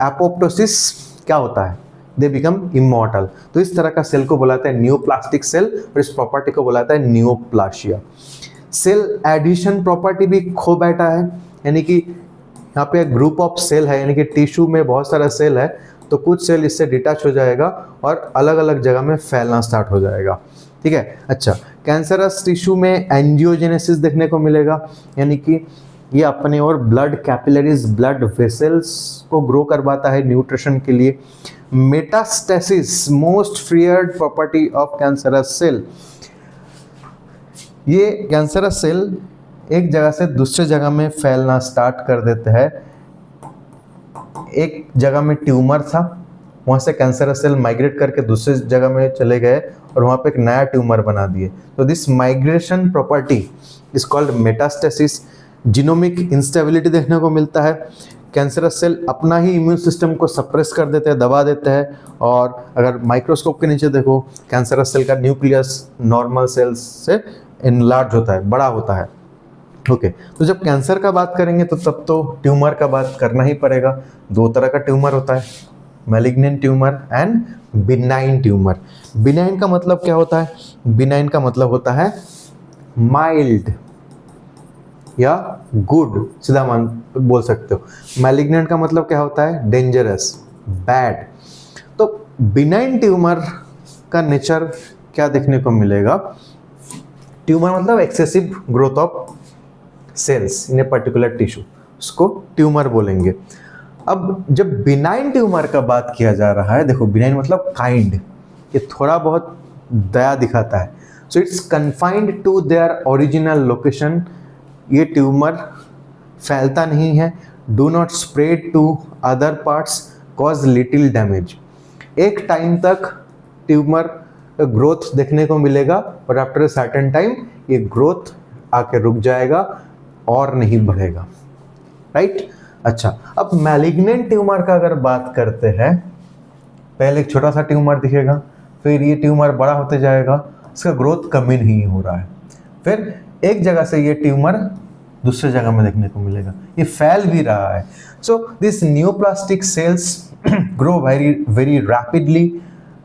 Speaker 1: एपोप्टोसिस क्या होता है? They become immortal. तो इस तरह का सेल को बुलाते हैं नियोप्लास्टिक सेल और इस प्रॉपर्टी को बुलाता है नियोप्लासिया। सेल एडिशन प्रॉपर्टी भी खो बैठा है, यानी कि यहाँ पे ग्रुप ऑफ सेल है, यानी कि टिश्यू में बहुत सारा सेल है तो कुछ सेल इससे डिटैच हो जाएगा और अलग अलग जगह में फैलना स्टार्ट हो जाएगा। ठीक है। अच्छा, कैंसरस टिश्यू में एंजियोजेनेसिस देखने को मिलेगा, यानी कि ये अपने और ब्लड कैपिलरीज, ब्लड वेसल्स को ग्रो करवाता है न्यूट्रिशन के लिए। Metastasis, most feared property of cancerous cell. ये कैंसरस सेल एक जगह से दूसरे जगह में फैलना स्टार्ट कर देते हैं। एक जगह में ट्यूमर था, वहाँ से कैंसरस सेल माइग्रेट करके दूसरे जगह में चले गए और वहाँ पे एक नया ट्यूमर बना दिए। तो this migration property is called metastasis. Genomic instability देखने को मिलता है। कैंसरस सेल अपना ही इम्यून सिस्टम को सप्रेस कर देते हैं, दबा देते हैं। और अगर माइक्रोस्कोप के नीचे देखो, कैंसरस सेल का न्यूक्लियस नॉर्मल सेल्स से इनलार्ज होता है, बड़ा होता है। ओके, तो जब कैंसर का बात करेंगे तो तब तो ट्यूमर का बात करना ही पड़ेगा। दो तरह का ट्यूमर होता है, malignant tumour and benign tumour. Benign का मतलब क्या होता है? बिनाइन का मतलब होता है माइल्ड या गुड, सीधा मान बोल सकते हो। मैलिग्नेंट का मतलब क्या होता है? Dangerous, bad. तो बिनाइन ट्यूमर का नेचर क्या देखने को मिलेगा? ट्यूमर मतलब excessive growth of cells in a particular tissue, उसको ट्यूमर बोलेंगे। अब जब बिनाइन ट्यूमर का बात किया जा रहा है, देखो बिनाइन मतलब काइंड, ये थोड़ा बहुत दया दिखाता है। So it's confined to their original location. ये ट्यूमर फैलता नहीं है, do not spread to other parts, cause little damage. एक टाइम तक ट्यूमर ग्रोथ देखने को मिलेगा और आफ्टर अ सर्टेन टाइम ये ग्रोथ आके रुक जाएगा और नहीं बढ़ेगा, राइट। अच्छा, अब मैलिग्नेंट ट्यूमर का अगर बात करते हैं, पहले एक छोटा सा ट्यूमर दिखेगा, फिर ये ट्यूमर बड़ा होते जाएगा, इसका ग्रोथ कमी नहीं हो रहा है, फिर एक जगह से ये ट्यूमर दूसरे जगह में देखने को मिलेगा, ये फैल भी रहा है। So this neoplastic cells grow very rapidly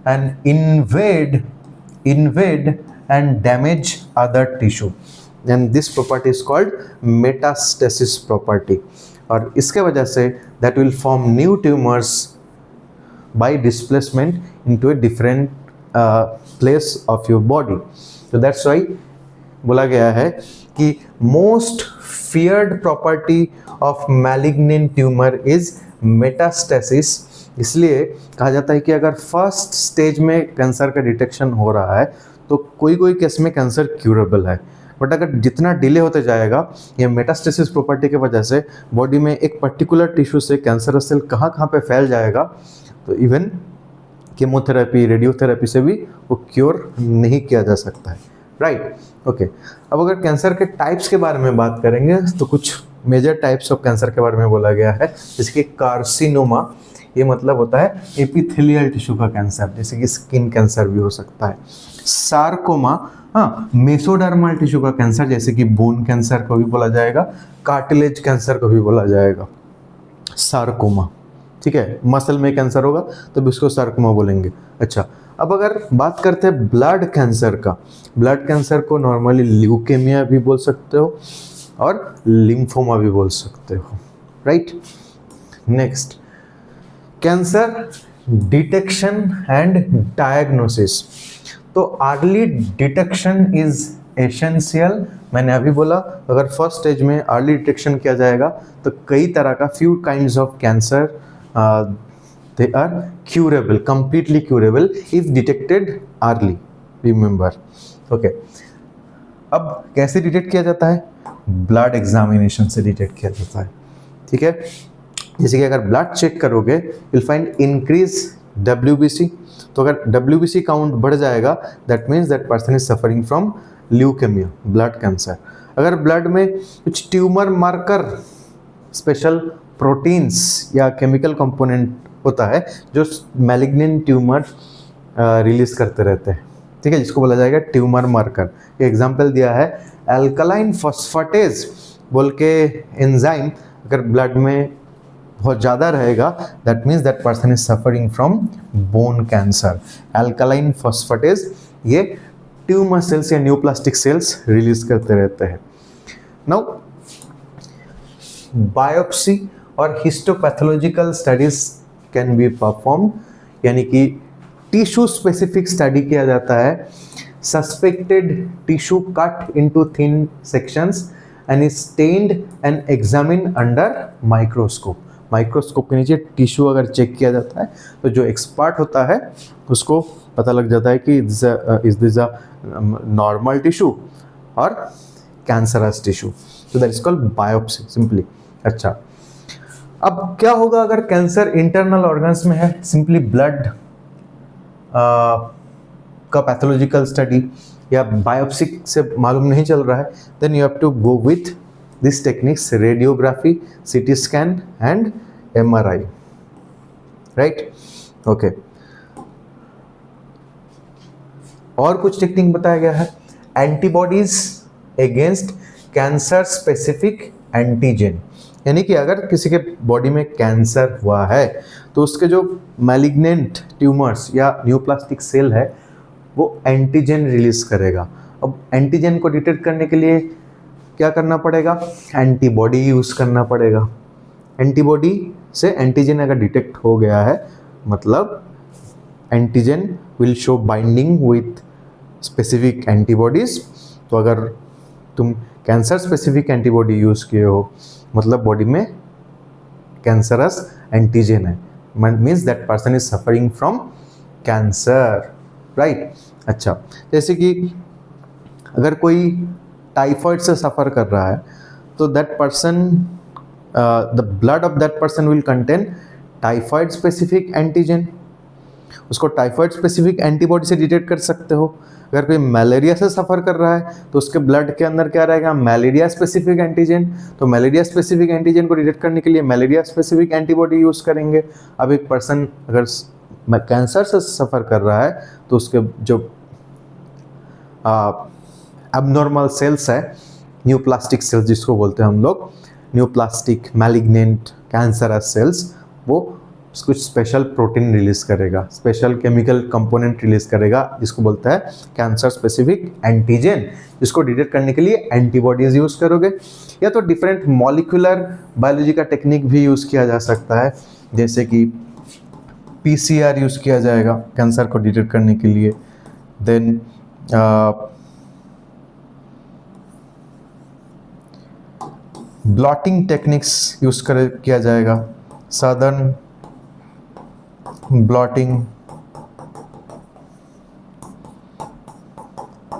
Speaker 1: and invade and damage other tissue, and this property is called metastasis property। और इसके वजह से that will form new tumors by displacement into a different place of your body। so that's why बोला गया है कि most feared property of malignant tumor is metastasis। इसलिए कहा जाता है कि अगर फर्स्ट स्टेज में कैंसर का डिटेक्शन हो रहा है तो कोई कोई केस में कैंसर क्यूरेबल है, बट अगर जितना डिले होते जाएगा, ये मेटास्टेसिस प्रॉपर्टी की वजह से बॉडी में एक पर्टिकुलर टिश्यू से कैंसरस सेल कहाँ कहाँ पे फैल जाएगा, तो इवन केमोथेरेपी, रेडियोथेरेपी से भी वो क्योर नहीं किया जा सकता है, राइट। ओके, अब अगर कैंसर के टाइप्स के बारे में बात करेंगे तो कुछ मेजर टाइप्स ऑफ कैंसर के बारे में बोला गया है, जैसे कि कार्सिनोमा, ये मतलब होता है एपिथेलियल टिश्यू का कैंसर, जैसे कि स्किन कैंसर भी हो सकता है। सार्कोमा, हाँ, मेसोडर्मल टिश्यू का कैंसर, जैसे कि बोन कैंसर को भी बोला जाएगा, कार्टिलेज कैंसर को भी बोला जाएगा, सार्कोमा। ठीक है, मसल में कैंसर होगा तो भी उसको सार्कोमा बोलेंगे। अच्छा, अब अगर बात करते हैं ब्लड कैंसर का, ब्लड कैंसर को नॉर्मली ल्यूकेमिया भी बोल सकते हो और लिम्फोमा भी बोल सकते हो, right. Next, cancer detection and diagnosis. तो अर्ली डिटेक्शन इज एसेंशियल। मैंने अभी बोला अगर फर्स्ट स्टेज में अर्ली डिटेक्शन किया जाएगा तो कई तरह का few kinds of cancer they are curable, completely curable if detected early, remember. Okay, अब कैसे डिटेक्ट किया जाता है? ब्लड एग्जामिनेशन से डिटेक्ट किया जाता है। ठीक है, जैसे कि अगर ब्लड चेक करोगे विल फाइंड इंक्रीज WBC। तो अगर WBC काउंट बढ़ जाएगा that means that person is suffering from leukaemia, blood cancer. अगर ब्लड में कुछ ट्यूमर मार्कर, स्पेशल प्रोटीन्स या केमिकल कंपोनेंट होता है जो मैलिग्नेंट ट्यूमर रिलीज करते रहते हैं, ठीक है, जिसको बोला जाएगा ट्यूमर मार्कर। ये एग्जाम्पल दिया है अल्कलाइन फॉस्फेटेज बोल के एंजाइम, अगर ब्लड में बहुत ज़्यादा रहेगा, that means that person is suffering from bone cancer. Alkaline phosphatase ये ट्यूमर सेल्स या न्यूप्लास्टिक सेल्स रिलीज करते रहते हैं। नाउ बायोप्सी और histopathological studies can be perform, यानी कि टिश्यू स्पेसिफिक स्टडी किया जाता है। Suspected tissue cut into thin sections and is stained and examine under microscope. Microscope के नीचे टिश्यू अगर चेक किया जाता है तो जो एक्सपर्ट होता है उसको पता लग जाता है कि is this a normal tissue और कैंसरस टिश्यू। तो that is called biopsy simply. अच्छा, अब क्या होगा अगर कैंसर इंटरनल ऑर्गन्स में है? सिंपली ब्लड का पैथोलॉजिकल स्टडी या बायोप्सी से मालूम नहीं चल रहा है, then you have to go with this techniques, radiography, CT scan and MRI, right? Okay, और कुछ टेक्निक बताया गया है। Antibodies against cancer specific antigen, यानी कि अगर किसी के बॉडी में कैंसर हुआ है तो उसके जो मैलिग्नेंट ट्यूमर्स या न्यूप्लास्टिक सेल है वो एंटीजन रिलीज करेगा। अब एंटीजन को डिटेक्ट करने के लिए क्या करना पड़ेगा? एंटीबॉडी यूज करना पड़ेगा। एंटीबॉडी से एंटीजन अगर डिटेक्ट हो गया है मतलब antigen will show binding with specific antibodies. तो अगर तुम कैंसर स्पेसिफिक एंटीबॉडी यूज किए हो मतलब बॉडी में कैंसरस एंटीजन है, means that person is suffering from cancer, right? अच्छा, जैसे कि अगर कोई टाइफाइड से सफ़र कर रहा है तो that person, the blood of that person will contain typhoid specific antigen. उसको टाइफाइड स्पेसिफिक एंटीबॉडी से डिटेक्ट कर सकते हो। अगर कोई मलेरिया से सफ़र कर रहा है तो उसके ब्लड के अंदर क्या रहेगा? Malaria specific antigen. तो मलेरिया स्पेसिफिक एंटीजन को डिटेक्ट करने के लिए मलेरिया स्पेसिफिक एंटीबॉडी यूज़ करेंगे। अब एक पर्सन अगर कैंसर से सफ़र कर रहा है तो उसके जो एबनॉर्मल सेल्स है, न्यूप्लास्टिक सेल्स जिसको बोलते हैं हम लोग, न्यूप्लास्टिक मैलिग्नेंट कैंसरस सेल्स, वो कुछ स्पेशल प्रोटीन रिलीज करेगा, स्पेशल केमिकल कंपोनेंट रिलीज करेगा जिसको बोलता है कैंसर स्पेसिफिक एंटीजन, जिसको डिटेक्ट करने के लिए एंटीबॉडीज यूज करोगे। या तो डिफरेंट मॉलिक्यूलर बायोलॉजी का टेक्निक भी यूज किया जा सकता है, जैसे कि पीसीआर यूज किया जाएगा कैंसर को डिटेक्ट करने के लिए। देन ब्लॉटिंग टेक्निक्स यूज किया जाएगा, southern blotting,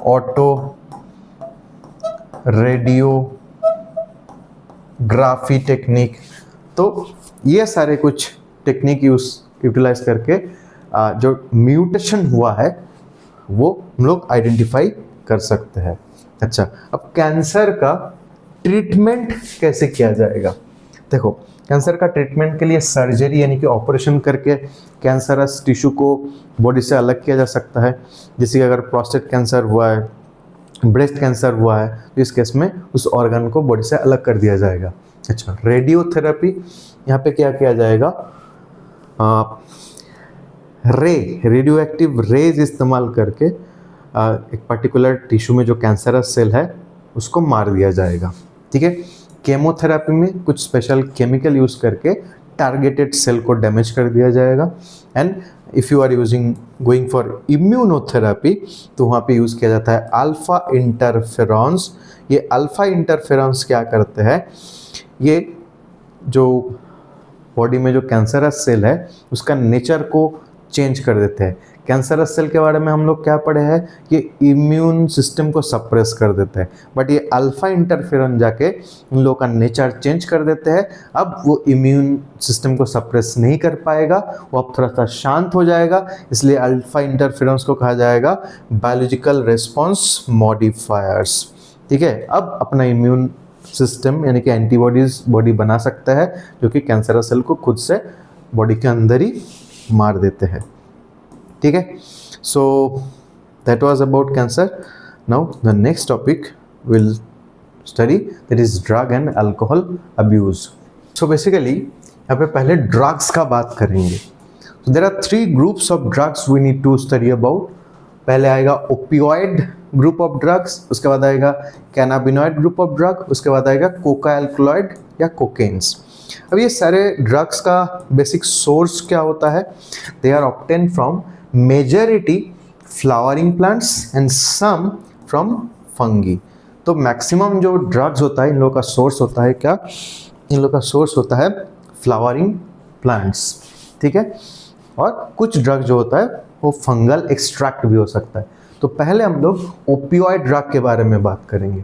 Speaker 1: auto radiography technique. तो ये सारे कुछ टेक्निक यूटिलाइज करके जो म्यूटेशन हुआ है वो हम लोग आइडेंटिफाई कर सकते हैं। अच्छा, अब कैंसर का ट्रीटमेंट कैसे किया जाएगा? देखो, कैंसर का ट्रीटमेंट के लिए सर्जरी यानी कि ऑपरेशन करके कैंसरस टिश्यू को बॉडी से अलग किया जा सकता है। जैसे कि अगर प्रोस्टेट कैंसर हुआ है, ब्रेस्ट कैंसर हुआ है, तो इस केस में उस ऑर्गन को बॉडी से अलग कर दिया जाएगा। अच्छा, रेडियोथेरेपी, यहाँ पे क्या किया जाएगा? रेडियो एक्टिव रेज इस्तेमाल करके एक पर्टिकुलर टिश्यू में जो कैंसरस सेल है उसको मार दिया जाएगा। ठीक है, केमोथेरेपी में कुछ स्पेशल केमिकल यूज करके टारगेटेड सेल को डैमेज कर दिया जाएगा। And if you are going for immunotherapy तो वहाँ पे यूज़ किया जाता है अल्फा इंटरफेरॉन्स। ये अल्फा इंटरफेरॉन्स क्या करते हैं? ये जो बॉडी में जो कैंसरस सेल है उसका नेचर को चेंज कर देते हैं। कैंसरस सेल के बारे में हम लोग क्या पढ़े हैं? ये इम्यून सिस्टम को सप्रेस कर देते हैं, बट ये अल्फा इंटरफेरॉन जाके उन लोगों का नेचर चेंज कर देते हैं। अब वो इम्यून सिस्टम को सप्रेस नहीं कर पाएगा, वो अब थोड़ा सा शांत हो जाएगा, इसलिए अल्फा इंटरफेरॉन्स को कहा जाएगा बायोलॉजिकल रेस्पॉन्स मॉडिफायर्स। ठीक है, अब अपना इम्यून सिस्टम यानी कि एंटीबॉडीज बॉडी बना सकता है जो कि कैंसरस सेल को खुद से बॉडी के अंदर ही मार देते हैं। ठीक है, so that was about cancer. Now the next topic will study, that is drug and alcohol abuse. So basically यहाँ पे पहले ड्रग्स का बात करेंगे। So there are three groups of drugs we need to study about. पहले आएगा opioid group of drugs, उसके बाद आएगा कैनाबिनॉइड ग्रुप ऑफ ड्रग, उसके बाद आएगा कोका एल्कलॉइड या कोकेन्स। अब ये सारे ड्रग्स का बेसिक सोर्स क्या होता है? They are obtain from majority flowering plants and some from fungi. तो मैक्सिमम जो ड्रग्स होता है इन लोगों का सोर्स होता है क्या? इन लोगों का सोर्स होता है फ्लावरिंग प्लांट्स, ठीक है। और कुछ ड्रग जो होता है वो फंगल एक्सट्रैक्ट भी हो सकता है। तो पहले हम लोग ओपियोइड ड्रग के बारे में बात करेंगे।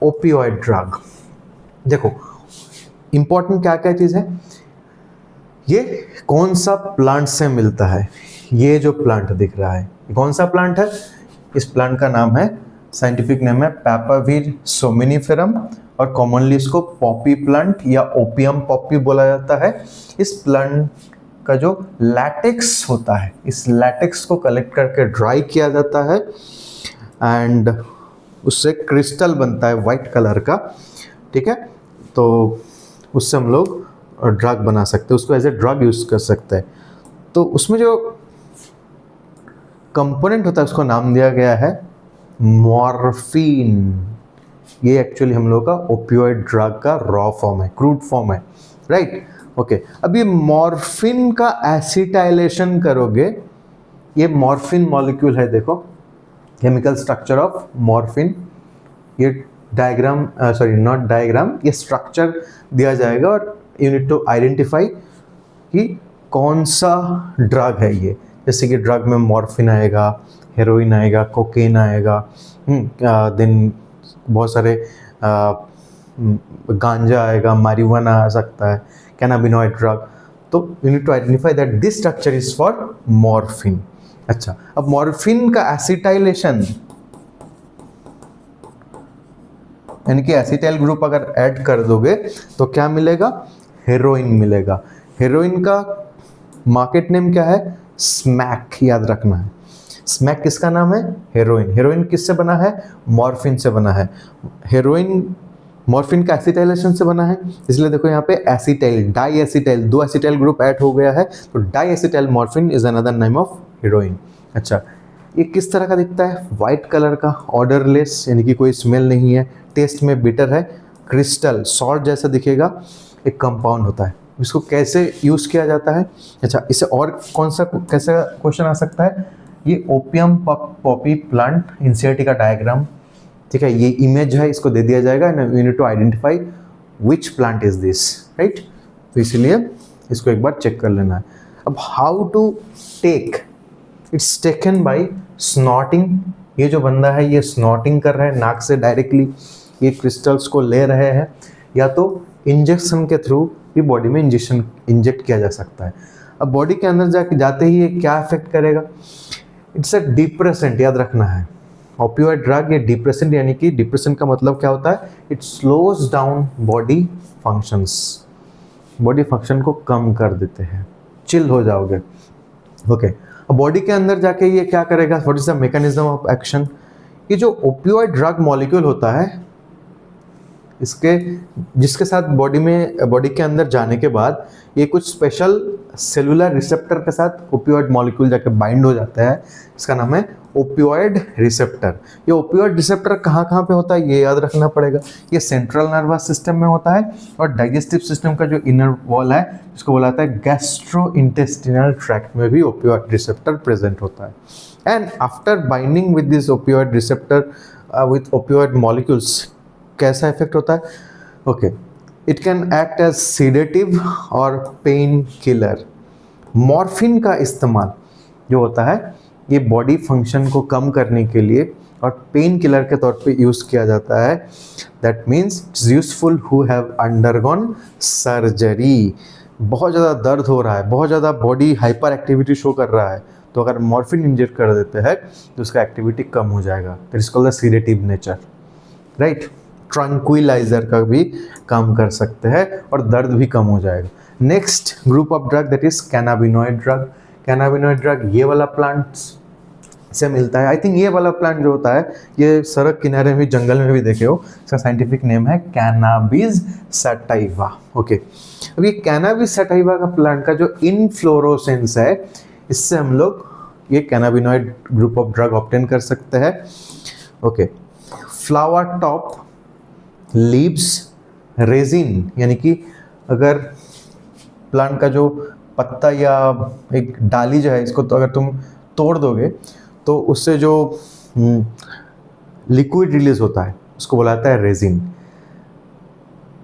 Speaker 1: ओपियोइड ड्रग, देखो इंपॉर्टेंट क्या क्या चीज़ है, ये कौन सा प्लांट से मिलता है? ये जो प्लांट दिख रहा है कौन सा प्लांट है? इस प्लांट का नाम है, साइंटिफिक नेम है पैपाविर सोमिनिफेरम, और कॉमनली इसको पॉपी प्लांट या ओपियम पॉपी बोला जाता है। इस प्लांट का जो लैटेक्स होता है, इस लैटेक्स को कलेक्ट करके ड्राई किया जाता है एंड उससे क्रिस्टल बनता है वाइट कलर का, ठीक है। तो उससे हम लोग ड्रग बना सकते हैं, उसको एज ए ड्रग यूज़ कर सकते हैं। तो उसमें जो कंपोनेंट होता है उसको नाम दिया गया है मॉर्फिन। ये एक्चुअली हम लोग का ओपियोइड ड्रग का रॉ फॉर्म है, क्रूड फॉर्म है, राइट। ओके, अब ये मॉर्फिन का एसिटाइलेशन करोगे, ये मॉर्फिन मॉलिक्यूल है, देखो केमिकल स्ट्रक्चर ऑफ मॉर्फिन। ये डायग्राम, सॉरी नॉट डायग्राम, ये स्ट्रक्चर दिया जाएगा और यू नीड टू आइडेंटिफाई कि कौन सा ड्रग है ये। जैसे कि ड्रग में मॉर्फिन आएगा, हेरोइन आएगा, कोकेन आएगा, देन बहुत सारे गांजा आएगा, मारिजुआना आ सकता है, कैनाबिनॉइड ड्रग। तो you need to identify that this structure is for morphine. अच्छा, अब मॉर्फिन का एसिटाइलेशन यानी कि एसिटाइल ग्रुप अगर ऐड कर दोगे तो क्या मिलेगा? हेरोइन मिलेगा। हेरोइन का मार्केट नेम क्या है? स्मैक, याद रखना है। स्मैक किसका नाम है? हेरोइन। हेरोइन किससे बना है? मॉर्फिन से बना है। हेरोइन मॉर्फिन का एसिटाइलेशन से बना है, इसलिए देखो यहाँ पे एसिटाइल, डाई एसिटाइल, दो एसिटाइल ग्रुप ऐड हो गया है, तो diacetyl morphine is another name of heroin. अच्छा, ये किस तरह का दिखता है? वाइट कलर का, ऑर्डरलेस, यानी कि कोई स्मेल नहीं है, टेस्ट में बिटर है, क्रिस्टल सॉल्ट जैसा दिखेगा, एक कंपाउंड होता है। इसको कैसे यूज़ किया जाता है? अच्छा, इसे और कौन सा कैसे क्वेश्चन आ सकता है? ये ओपियम पॉपी प्लांट, एनसीईआरटी का डायग्राम, ठीक है, ये इमेज है, इसको दे दिया जाएगा and you need to identify which plant is this, right. तो इसीलिए इसको एक बार चेक कर लेना है। अब how to take, it's taken by snorting. ये जो बंदा है ये स्नॉटिंग कर रहा है, नाक से डायरेक्टली ये क्रिस्टल्स को ले रहे हैं, या तो इंजेक्शन के थ्रू भी बॉडी में इंजेक्ट किया जा सकता है। अब बॉडी के अंदर जाते ही ये क्या इफेक्ट करेगा? इट्स अ डिप्रेसेंट, याद रखना है। ओपियोइड ड्रग ये डिप्रेसेंट, यानी कि डिप्रेसेंट का मतलब क्या होता है? It slows down body functions, body function को कम कर देते हैं, चिल हो जाओगे। ओके, अब बॉडी के अंदर जाके ये क्या करेगा? What is the mechanism of action? ये जो ओपियोइड ड्रग मॉलिक्यूल होता है, इसके जिसके साथ बॉडी के अंदर जाने के बाद ये कुछ स्पेशल सेलुलर रिसेप्टर के साथ ओपियोइड मॉलिक्यूल जाके बाइंड हो जाता है, इसका नाम है ओपियोइड रिसेप्टर। ये ओपियोइड रिसेप्टर कहाँ कहाँ पे होता है ये याद रखना पड़ेगा। ये सेंट्रल नर्वस सिस्टम में होता है और डाइजेस्टिव सिस्टम का जो इनर वॉल है जिसको बोला जाता है गैस्ट्रो इंटेस्टिनल ट्रैक्ट में भी ओपियोइड रिसेप्टर प्रेजेंट होता है। And after binding with this opioid receptor with opioid molecules कैसा इफेक्ट होता है? Okay, it can act as sedative और पेन किलर। मॉर्फिन का इस्तेमाल जो होता है ये बॉडी फंक्शन को कम करने के लिए और पेन किलर के तौर पे यूज़ किया जाता है। That means it's useful who have undergone surgery. बहुत ज़्यादा दर्द हो रहा है, बहुत ज़्यादा बॉडी हाइपर एक्टिविटी शो कर रहा है, तो अगर मॉर्फिन इंजेक्ट कर देते हैं तो उसका एक्टिविटी कम हो जाएगा। That is called the sedative nature, right. Tranquilizer का भी काम कर सकते हैं और दर्द भी कम हो जाएगा। Next group of drug that is cannabinoid drug. Cannabinoid drug ये वाला प्लांट्स से मिलता है। आई थिंक ये वाला प्लांट जो होता है ये सड़क किनारे में, जंगल में भी देखे हो। इसका साइंटिफिक नेम है कैनाबिस सटाइवा। ओके, अब ये कैनाबिस सटाइवा का प्लांट का जो इनफ्लोरोसेंस है, इससे हम लोग ये cannabinoid group of drug obtain कर सकते हैं। Okay, flower top, leaves, resin, यानी कि अगर प्लांट का जो पत्ता या एक डाली जो है, इसको तो अगर तुम तोड़ दोगे तो उससे जो लिक्विड रिलीज होता है उसको बोला जाता है रेजिन।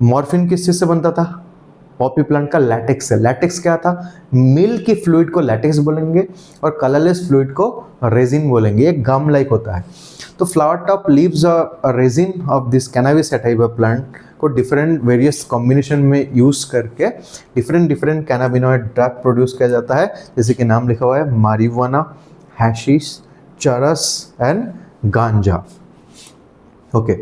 Speaker 1: मॉर्फिन किस चीज़ से बनता था? पॉपी प्लांट का लैटेक्स से। लैटेक्स क्या था? मिल्क की फ्लूइड को लैटेक्स बोलेंगे और कलरलेस फ्लूइड को रेजिन बोलेंगे। ये गम लाइक होता है। तो फ्लावर टॉप, लीव्स और resin of this cannabis sativa plant को डिफरेंट वेरियस कॉम्बिनेशन में यूज करके डिफरेंट कैनाबिनॉइड ड्रग प्रोड्यूस किया जाता है, जैसे कि नाम लिखा हुआ है मारिजुआना, हैशिश, चरस एंड गांजा। ओके,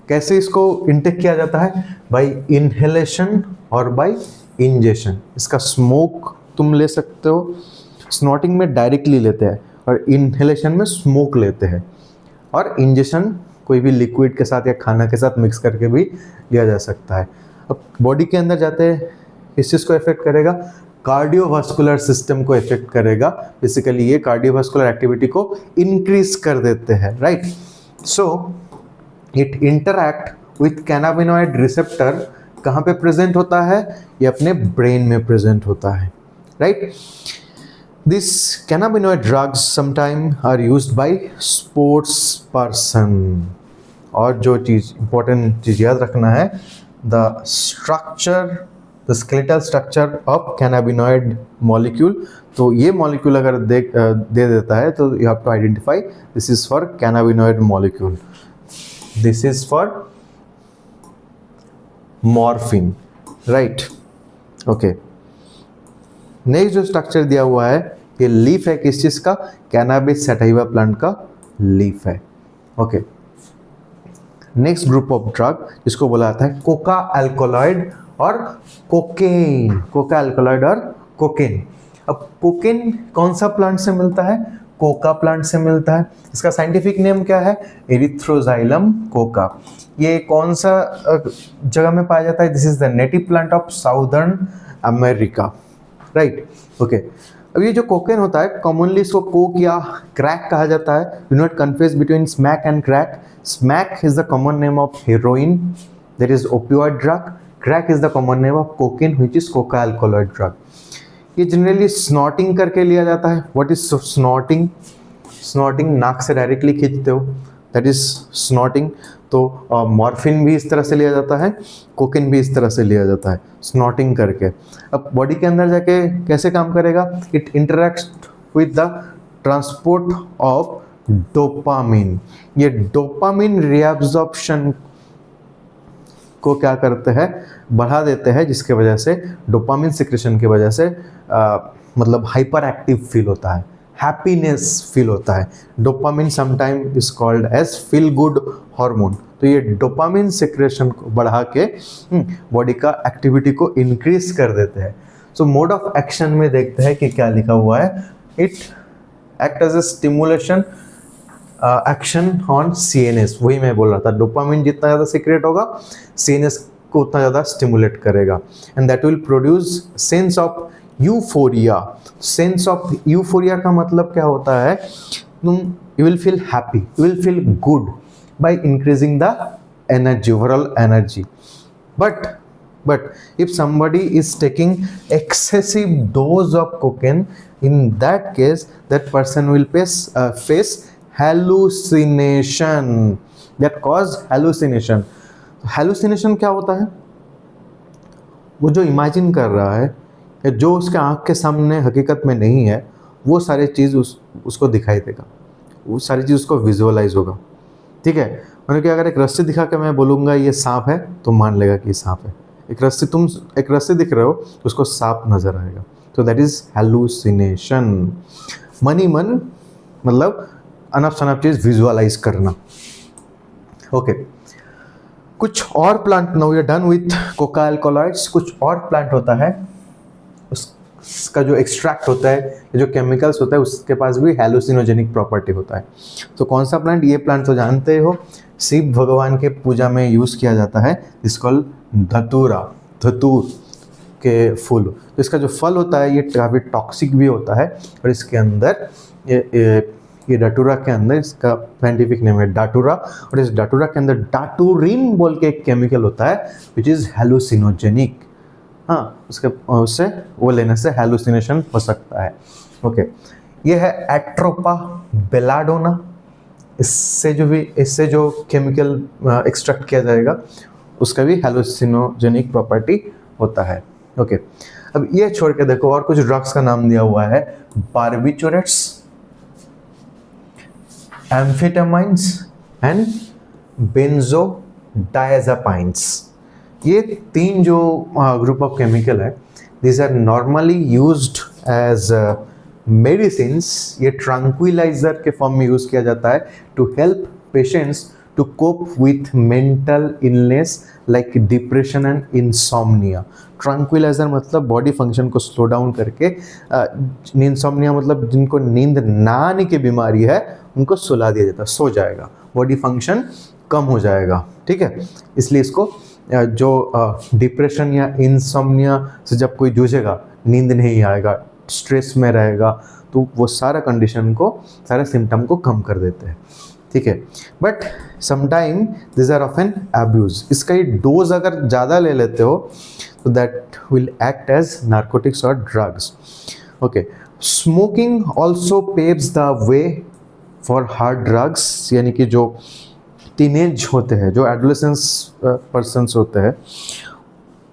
Speaker 1: कैसे इसको इनटेक किया जाता है? बाय इनहेलेशन और बाय इंजेशन। इसका स्मोक तुम ले सकते हो, स्नॉटिंग में डायरेक्टली लेते हैं और इनहेलेशन में स्मोक लेते हैं, और इंजेशन कोई भी लिक्विड के साथ या खाना के साथ मिक्स करके भी लिया जा सकता है। अब बॉडी के अंदर जाते हैं, इस चीज़ को इफेक्ट करेगा, कार्डियोवास्कुलर सिस्टम को इफेक्ट करेगा। बेसिकली ये कार्डियोवास्कुलर एक्टिविटी को इंक्रीज कर देते हैं, right. So it interact with cannabinoid receptor. कहाँ पे प्रेजेंट होता है? ये अपने ब्रेन में प्रेजेंट होता है, right. These cannabinoid drugs sometimes are used by sports person। और जो चीज़ इंपॉर्टेंट चीज़ याद रखना है, the skeletal structure of cannabinoid molecule. तो ये मॉलिक्यूल अगर दे देता है तो you have to identify this is for cannabinoid molecule, this is for morphine, right. Okay, next जो स्ट्रक्चर दिया हुआ है, ये लीफ है किस चीज का? कैनाबिस सटाइवा प्लांट का लीफ है। Okay, next group of drug जिसको बोला जाता है कोका अल्कोलॉइड और कोकेन। कोका अल्कोलॉइड और कोकेन। अब कोकेन कौन सा प्लांट से मिलता है? कोका प्लांट से मिलता है। इसका साइंटिफिक नेम क्या है? Erythroxylum Coca. ये कौन सा जगह में पाया जाता है? This is the native plant of southern America, right. Okay, अब ये जो कोकेन होता है, कॉमनली इसको कोक या क्रैक कहा जाता है। Do not confuse between smack and crack. Smack is the common name of heroin, that is opioid drug. Crack is the common name of cocaine which is Coca alkaloid drug. ये generally snorting करके लिया जाता है। What is snorting? Snorting नाक से directly खींचते हो, that is snorting. तो मॉर्फिन भी इस तरह से लिया जाता है, कोकेन भी इस तरह से लिया जाता है, स्नॉटिंग करके। अब बॉडी के अंदर जाके कैसे काम करेगा? It interacts with the transport of dopamine. ये डोपामिन रीअब्जॉर्प्शन को क्या करते हैं? बढ़ा देते हैं, जिसके वजह से डोपामिन सिक्रेशन की वजह से मतलब हाइपर एक्टिव फील होता है, हैप्पीनेस फील होता है। Dopamine sometime is called as feel good hormone. तो ये डोपामिन सिक्रेशन को बढ़ा के बॉडी का एक्टिविटी को इंक्रीज कर देते हैं। सो मोड ऑफ एक्शन में देखते हैं कि क्या लिखा हुआ है। It act as a stimulation action on CNS. वही मैं बोल रहा था, डोपामिन जितना ज़्यादा सीक्रेट होगा सीएनएस को उतना ज़्यादा स्टिमुलेट करेगा, and that will produce sense of euphoria. Sense of euphoria का मतलब क्या होता है? तुम you will feel happy, you will feel good by increasing the energy, overall energy. But if somebody is taking excessive dose of cocaine, in that case that person will face hallucination, that cause hallucination. Hallucination क्या होता है? वो जो imagine कर रहा है या जो उसके आँख के सामने हकीकत में नहीं है, वो सारी चीज़ उसको दिखाई देगा, वो सारी चीज़ उसको विजुअलाइज होगा, ठीक है। मैंने कि अगर एक रस्सी दिखा के मैं बोलूँगा ये सांप है, तो मान लेगा कि ये सांप है। एक रस्सी दिख रहे हो तो उसको सांप नज़र आएगा। तो दैट इज़ हैलुसिनेशन। मन ही मन मतलब अनफ शनफ चीज़ विजुअलाइज करना। ओके, कुछ और plant, now we are done with coca alkaloids. कुछ और प्लांट होता है, का जो एक्सट्रैक्ट होता है, जो केमिकल्स होता है, उसके पास भी हैलुसिनोजेनिक प्रॉपर्टी होता है। तो कौन सा प्लांट? ये प्लांट तो जानते हो, शिव भगवान के पूजा में यूज़ किया जाता है, इसको धतूरा, धतूर के फूल। तो इसका जो फल होता है ये काफ़ी टॉक्सिक भी होता है, और इसके अंदर ये डाटूरा के अंदर, इसका साइंटिफिक नेम है डाटूरा, और इस डाटूरा के अंदर डाटूरिन बोल के एक केमिकल होता है विच इज़ हैलुसिनोजेनिक। हाँ, उससे वो लेने से हैलुसिनेशन हो सकता है। ओके, ये है एट्रोपा बेलाडोना। इससे जो केमिकल एक्सट्रैक्ट किया जाएगा उसका भी हैलुसिनोजेनिक प्रॉपर्टी होता है। ओके, अब ये छोड़ के देखो और कुछ ड्रग्स का नाम दिया हुआ है, बार्बिचुरेट्स, एम्फेटामाइंस एंड बेंजोडायजापाइंस। ये तीन जो ग्रुप ऑफ केमिकल है, this are normally used as medicines. ये ट्रैंक्विलाइजर के फॉर्म में यूज किया जाता है to help patients to cope with mental illness like depression and insomnia. Tranquilizer मतलब बॉडी फंक्शन को स्लो डाउन करके, इंसोम्निया मतलब जिनको नींद ना आने की बीमारी है उनको सुला दिया जाता है, सो जाएगा, बॉडी फंक्शन कम हो जाएगा। ठीक है, इसलिए इसको जो डिप्रेशन या इंसोम्निया से जब कोई जूझेगा, नींद नहीं आएगा, स्ट्रेस में रहेगा, तो वो सारा कंडीशन को, सारे सिम्टम को कम कर देते हैं। ठीक है, but sometime this are often abuse. इसका ये डोज अगर ज़्यादा ले लेते हो तो that will act as narcotics और drugs. Okay, smoking also paves the way for hard drugs, यानी कि जो टीनेज होते हैं, जो एडोलेसेंस पर्सन्स होते हैं,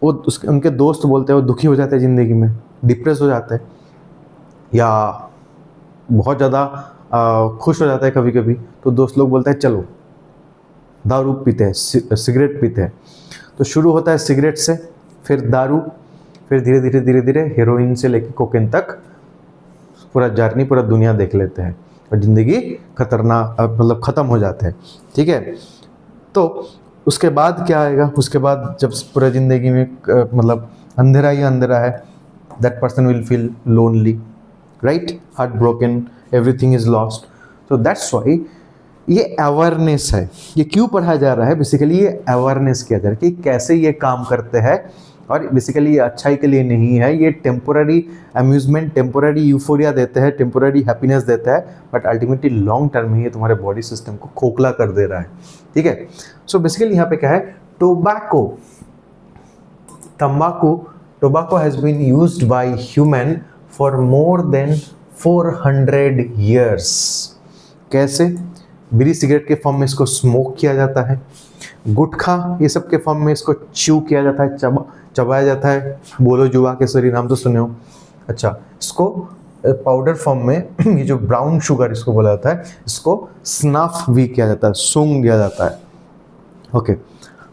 Speaker 1: वो उनके दोस्त बोलते हैं वो दुखी हो जाते हैं ज़िंदगी में, डिप्रेस हो जाते हैं, या बहुत ज़्यादा खुश हो जाता है कभी कभी, तो दोस्त लोग बोलते हैं चलो दारू पीते हैं, सिगरेट पीते हैं। तो शुरू होता है सिगरेट से, फिर दारू, फिर धीरे धीरे हेरोइन से लेकर कोकेन तक पूरा जर्नी, पूरा दुनिया देख लेते हैं और ज़िंदगी खतरनाक, मतलब ख़त्म हो जाते हैं। ठीक है, तो उसके बाद क्या आएगा? उसके बाद जब पूरा ज़िंदगी में मतलब अंधेरा ही अंधेरा है, that person will feel lonely, right, heart broken, everything is lost. तो दैट्स वाई ये अवेयरनेस है। ये क्यों पढ़ाया जा रहा है? बेसिकली ये अवेयरनेस किया जा रहा है कि कैसे ये काम करते हैं, और बेसिकली ये अच्छाई के लिए नहीं है, ये टेम्पोररी अम्यूजमेंट, टेम्पोररी यूफोरिया देते हैं, टेम्पोररी हैप्पीनेस देता है, बट अल्टीमेटली लॉन्ग टर्म में ये तुम्हारे बॉडी सिस्टम को खोखला कर दे रहा है। ठीक है, सो बेसिकली यहाँ पे क्या है, tobacco has been used by human for more than 400 years। कैसे? बीड़ी सिगरेट के फॉर्म में इसको स्मोक किया जाता है, गुटखा ये सब के फॉर्म में इसको च्यू किया जाता है, चबाया जाता है। बोलो जुआ केसरी नाम तो सुने हो। अच्छा, इसको पाउडर फॉर्म में ये जो ब्राउन शुगर इसको बोला जाता है, इसको स्नफ भी किया जाता है, सूंघ दिया जाता है। ओके,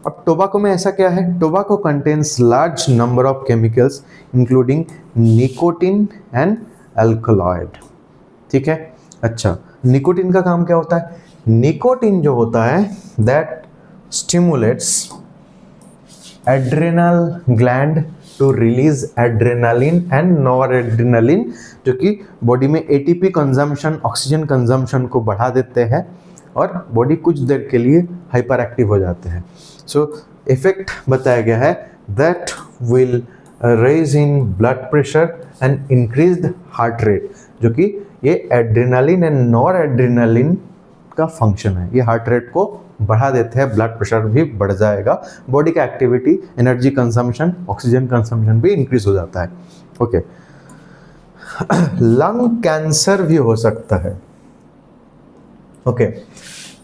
Speaker 1: अब टोबैको में ऐसा क्या है? Tobacco contains large number of chemicals including nicotine and alkaloid. ठीक है, अच्छा, निकोटिन का काम क्या होता है? निकोटिन जो होता है that stimulates adrenal gland to release adrenaline and noradrenaline, जो कि बॉडी में एटीपी कंजम्पशन, ऑक्सीजन कंजम्पशन को बढ़ा देते हैं और बॉडी कुछ देर के लिए हाइपर एक्टिव हो जाते हैं। सो इफेक्ट बताया गया है that will raise in blood pressure and increased heart rate, जो कि ये एड्रेनालिन एंड नॉर एड्रेनालिन का फंक्शन है। ये हार्ट रेट को बढ़ा देते हैं, ब्लड प्रेशर भी बढ़ जाएगा, बॉडी का activity, energy consumption, oxygen consumption भी इंक्रीज हो जाता है। ओके, लंग कैंसर भी हो सकता है। Okay,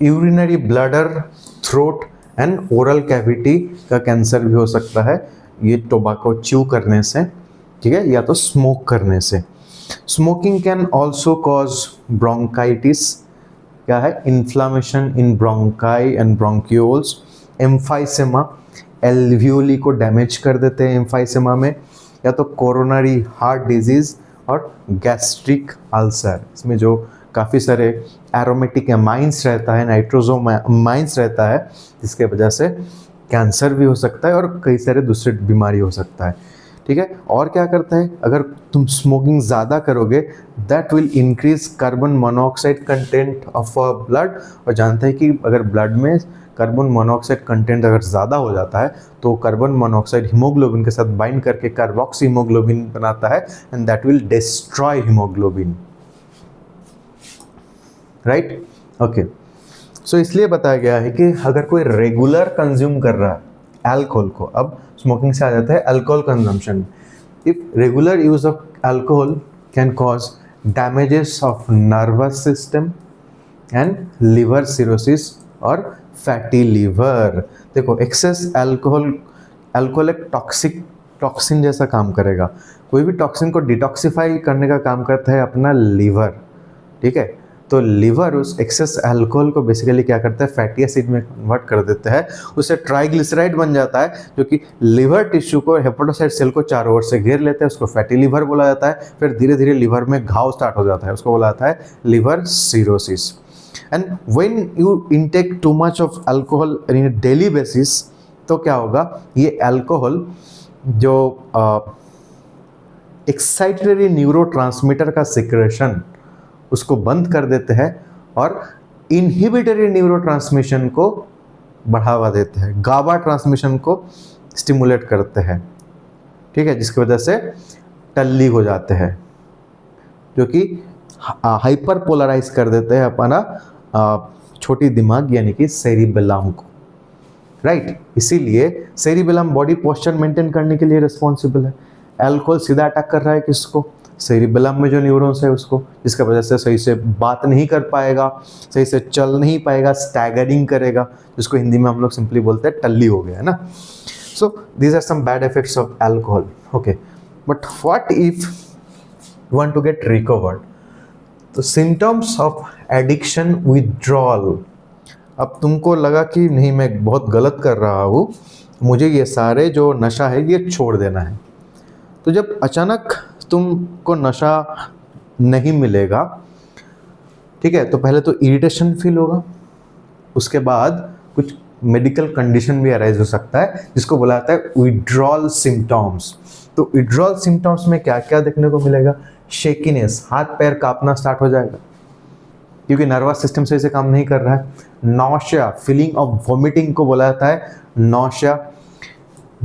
Speaker 1: urinary bladder, throat and oral cavity का कैंसर भी हो सकता है ये टोबैको च्यू करने से, ठीक है, या तो स्मोक करने से। Smoking can also cause bronchitis, क्या है, inflammation in bronchi and bronchioles, emphysema, alveoli को डैमेज कर देते हैं एम्फाइसेमा में, या तो कोरोनरी हार्ट डिजीज और गैस्ट्रिक अल्सर। इसमें जो काफ़ी सारे एरोमेटिक एमाइंस रहता है, नाइट्रोजोमाइंस रहता है, जिसके वजह से कैंसर भी हो सकता है और कई सारे दूसरे बीमारी हो सकता है। ठीक है। और क्या करता है, अगर तुम स्मोकिंग ज़्यादा करोगे that will increase carbon monoxide content of blood, और जानते हैं कि अगर ब्लड में कार्बन मोनोऑक्साइड कंटेंट अगर ज़्यादा हो जाता है तो कार्बन मोनोऑक्साइड हीमोग्लोबिन के साथ बाइंड करके कार्बोक्सी हीमोग्लोबिन बनाता है and that will destroy haemoglobin, right. Okay, so इसलिए बताया गया है कि अगर कोई रेगुलर कंज्यूम कर रहा है अल्कोहल को, अब स्मोकिंग से आ जाता है alcohol consumption, if regular use of alcohol can cause damages of nervous system and liver cirrhosis और फैटी लिवर। देखो एक्सेस अल्कोहल एक टॉक्सिन जैसा काम करेगा, कोई भी टॉक्सिन को डिटॉक्सिफाई करने का काम करता है अपना लिवर, ठीक है। तो लिवर उस एक्सेस अल्कोहल को बेसिकली क्या करता है, फैटी एसिड में कन्वर्ट कर देता है, उससे ट्राइग्लिसराइड बन जाता है जो कि लिवर टिश्यू को, हेपेटोसाइट सेल को चारों ओर से घेर लेता है, उसको फैटी लिवर बोला जाता है। फिर धीरे धीरे लिवर में घाव स्टार्ट हो जाता है, उसको बोला जाता है liver cirrhosis. And when you intake too much of alcohol in a daily basis, तो क्या होगा, ये अल्कोहल जो एक्साइटरी न्यूरोट्रांसमीटर का सिक्रेशन उसको बंद कर देते हैं और इनहिबिटरी न्यूरोट्रांसमिशन को बढ़ावा देते हैं, गाबा ट्रांसमिशन को स्टिमुलेट करते हैं, ठीक है, जिसकी वजह से टल्ली हो जाते हैं, जो कि हाइपर पोलराइज कर देते हैं अपना छोटी दिमाग यानी कि सेरिबेलम को, राइट। इसीलिए सेरिबेलम बॉडी पोस्चर मेंटेन करने के लिए रिस्पॉन्सिबल है। अल्कोहल सीधा अटैक कर रहा है किसको, सेरिबेलम में जो न्यूरॉन्स है उसको, जिसका वजह से सही से बात नहीं कर पाएगा, सही से चल नहीं पाएगा, स्टैगरिंग करेगा, जिसको हिंदी में हम लोग सिंपली बोलते हैं टल्ली हो गया, है ना। So these are some bad effects of alcohol, okay. But what if you want to get recovered, तो सिम्टम्स ऑफ एडिक्शन विथड्रॉल। अब तुमको लगा कि नहीं मैं बहुत गलत कर रहा हूँ, मुझे ये सारे जो नशा है ये छोड़ देना है, तो जब अचानक तुमको नशा नहीं मिलेगा, ठीक है, तो पहले तो इरिटेशन फील होगा, उसके बाद कुछ मेडिकल कंडीशन भी अराइज हो सकता है जिसको बोला जाता है विड्रॉल सिम्टम्स। तो विड्रॉल सिम्टम्स में क्या क्या देखने को मिलेगा, शेकीनेस, हाथ पैर कांपना स्टार्ट हो जाएगा क्योंकि नर्वस सिस्टम सही से काम नहीं कर रहा है। नौशिया, फीलिंग ऑफ वॉमिटिंग को बोला जाता है नौशिया।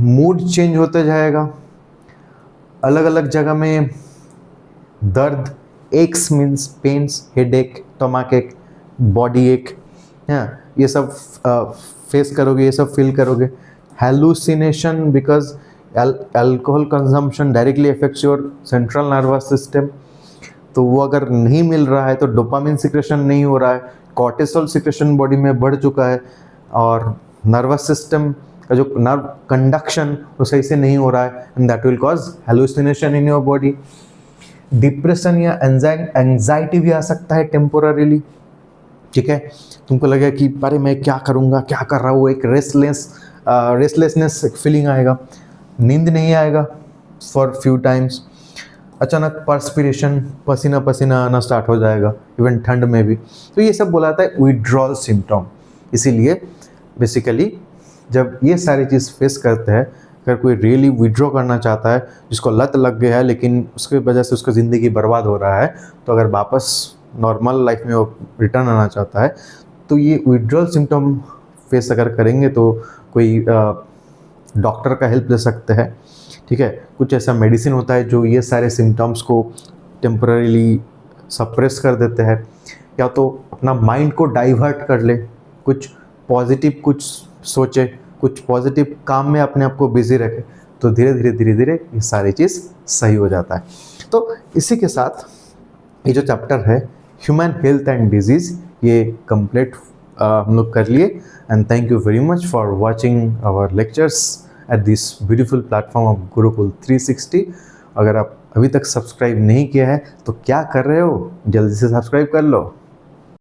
Speaker 1: मूड चेंज होते जाएगा, अलग अलग जगह में दर्द, aches means pains, headache, stomach ache, body ache, ये सब फेस करोगे, ये सब फील करोगे। Hallucination, because alcohol consumption directly affects your central nervous system, तो वो अगर नहीं मिल रहा है तो डोपामिन सिक्रेशन नहीं हो रहा है, कॉर्टिसोल सिक्रेशन बॉडी में बढ़ चुका है और नर्वस सिस्टम का जो नर्व कंडक्शन वो सही से नहीं हो रहा है, and that will cause hallucination in your body. Depression या एंजाइटी भी आ सकता है टेम्पोररीली, ठीक है। तुमको लगेगा कि अरे मैं क्या करूँगा, क्या कर रहा हूँ, एक रेस्टलेसनेस फीलिंग आएगा, नींद नहीं आएगा फॉर फ्यू टाइम्स, अचानक पर्सपिरेशन, पसीना पसीना आना स्टार्ट हो जाएगा, इवन ठंड में भी। तो ये सब बोला जाता है विड्रॉल सिम्टम। इसीलिए बेसिकली जब ये सारी चीज़ फेस करते हैं, अगर कोई रियली विड्रॉ करना चाहता है, जिसको लत लग गया है लेकिन उसकी वजह से उसका ज़िंदगी बर्बाद हो रहा है, तो अगर वापस नॉर्मल लाइफ में वो रिटर्न आना चाहता है, तो ये विड्रॉल सिम्टम फेस अगर करेंगे तो कोई डॉक्टर का हेल्प ले सकते हैं, ठीक है। कुछ ऐसा मेडिसिन होता है जो ये सारे सिम्टम्स को टेम्पररीली सप्रेस कर देते हैं, या तो अपना माइंड को डाइवर्ट कर ले, कुछ पॉजिटिव कुछ सोचे, कुछ पॉजिटिव काम में अपने आप को बिजी रखे, तो धीरे धीरे ये सारी चीज़ सही हो जाता है। तो इसी के साथ ये जो चैप्टर है ह्यूमन हेल्थ एंड डिजीज़, ये कंप्लीट हम लोग कर लिए। And thank you very much for watching our lectures at this beautiful platform of Gurukul 360। अगर आप अभी तक सब्सक्राइब नहीं किया है तो क्या कर रहे हो, जल्दी से सब्सक्राइब कर लो।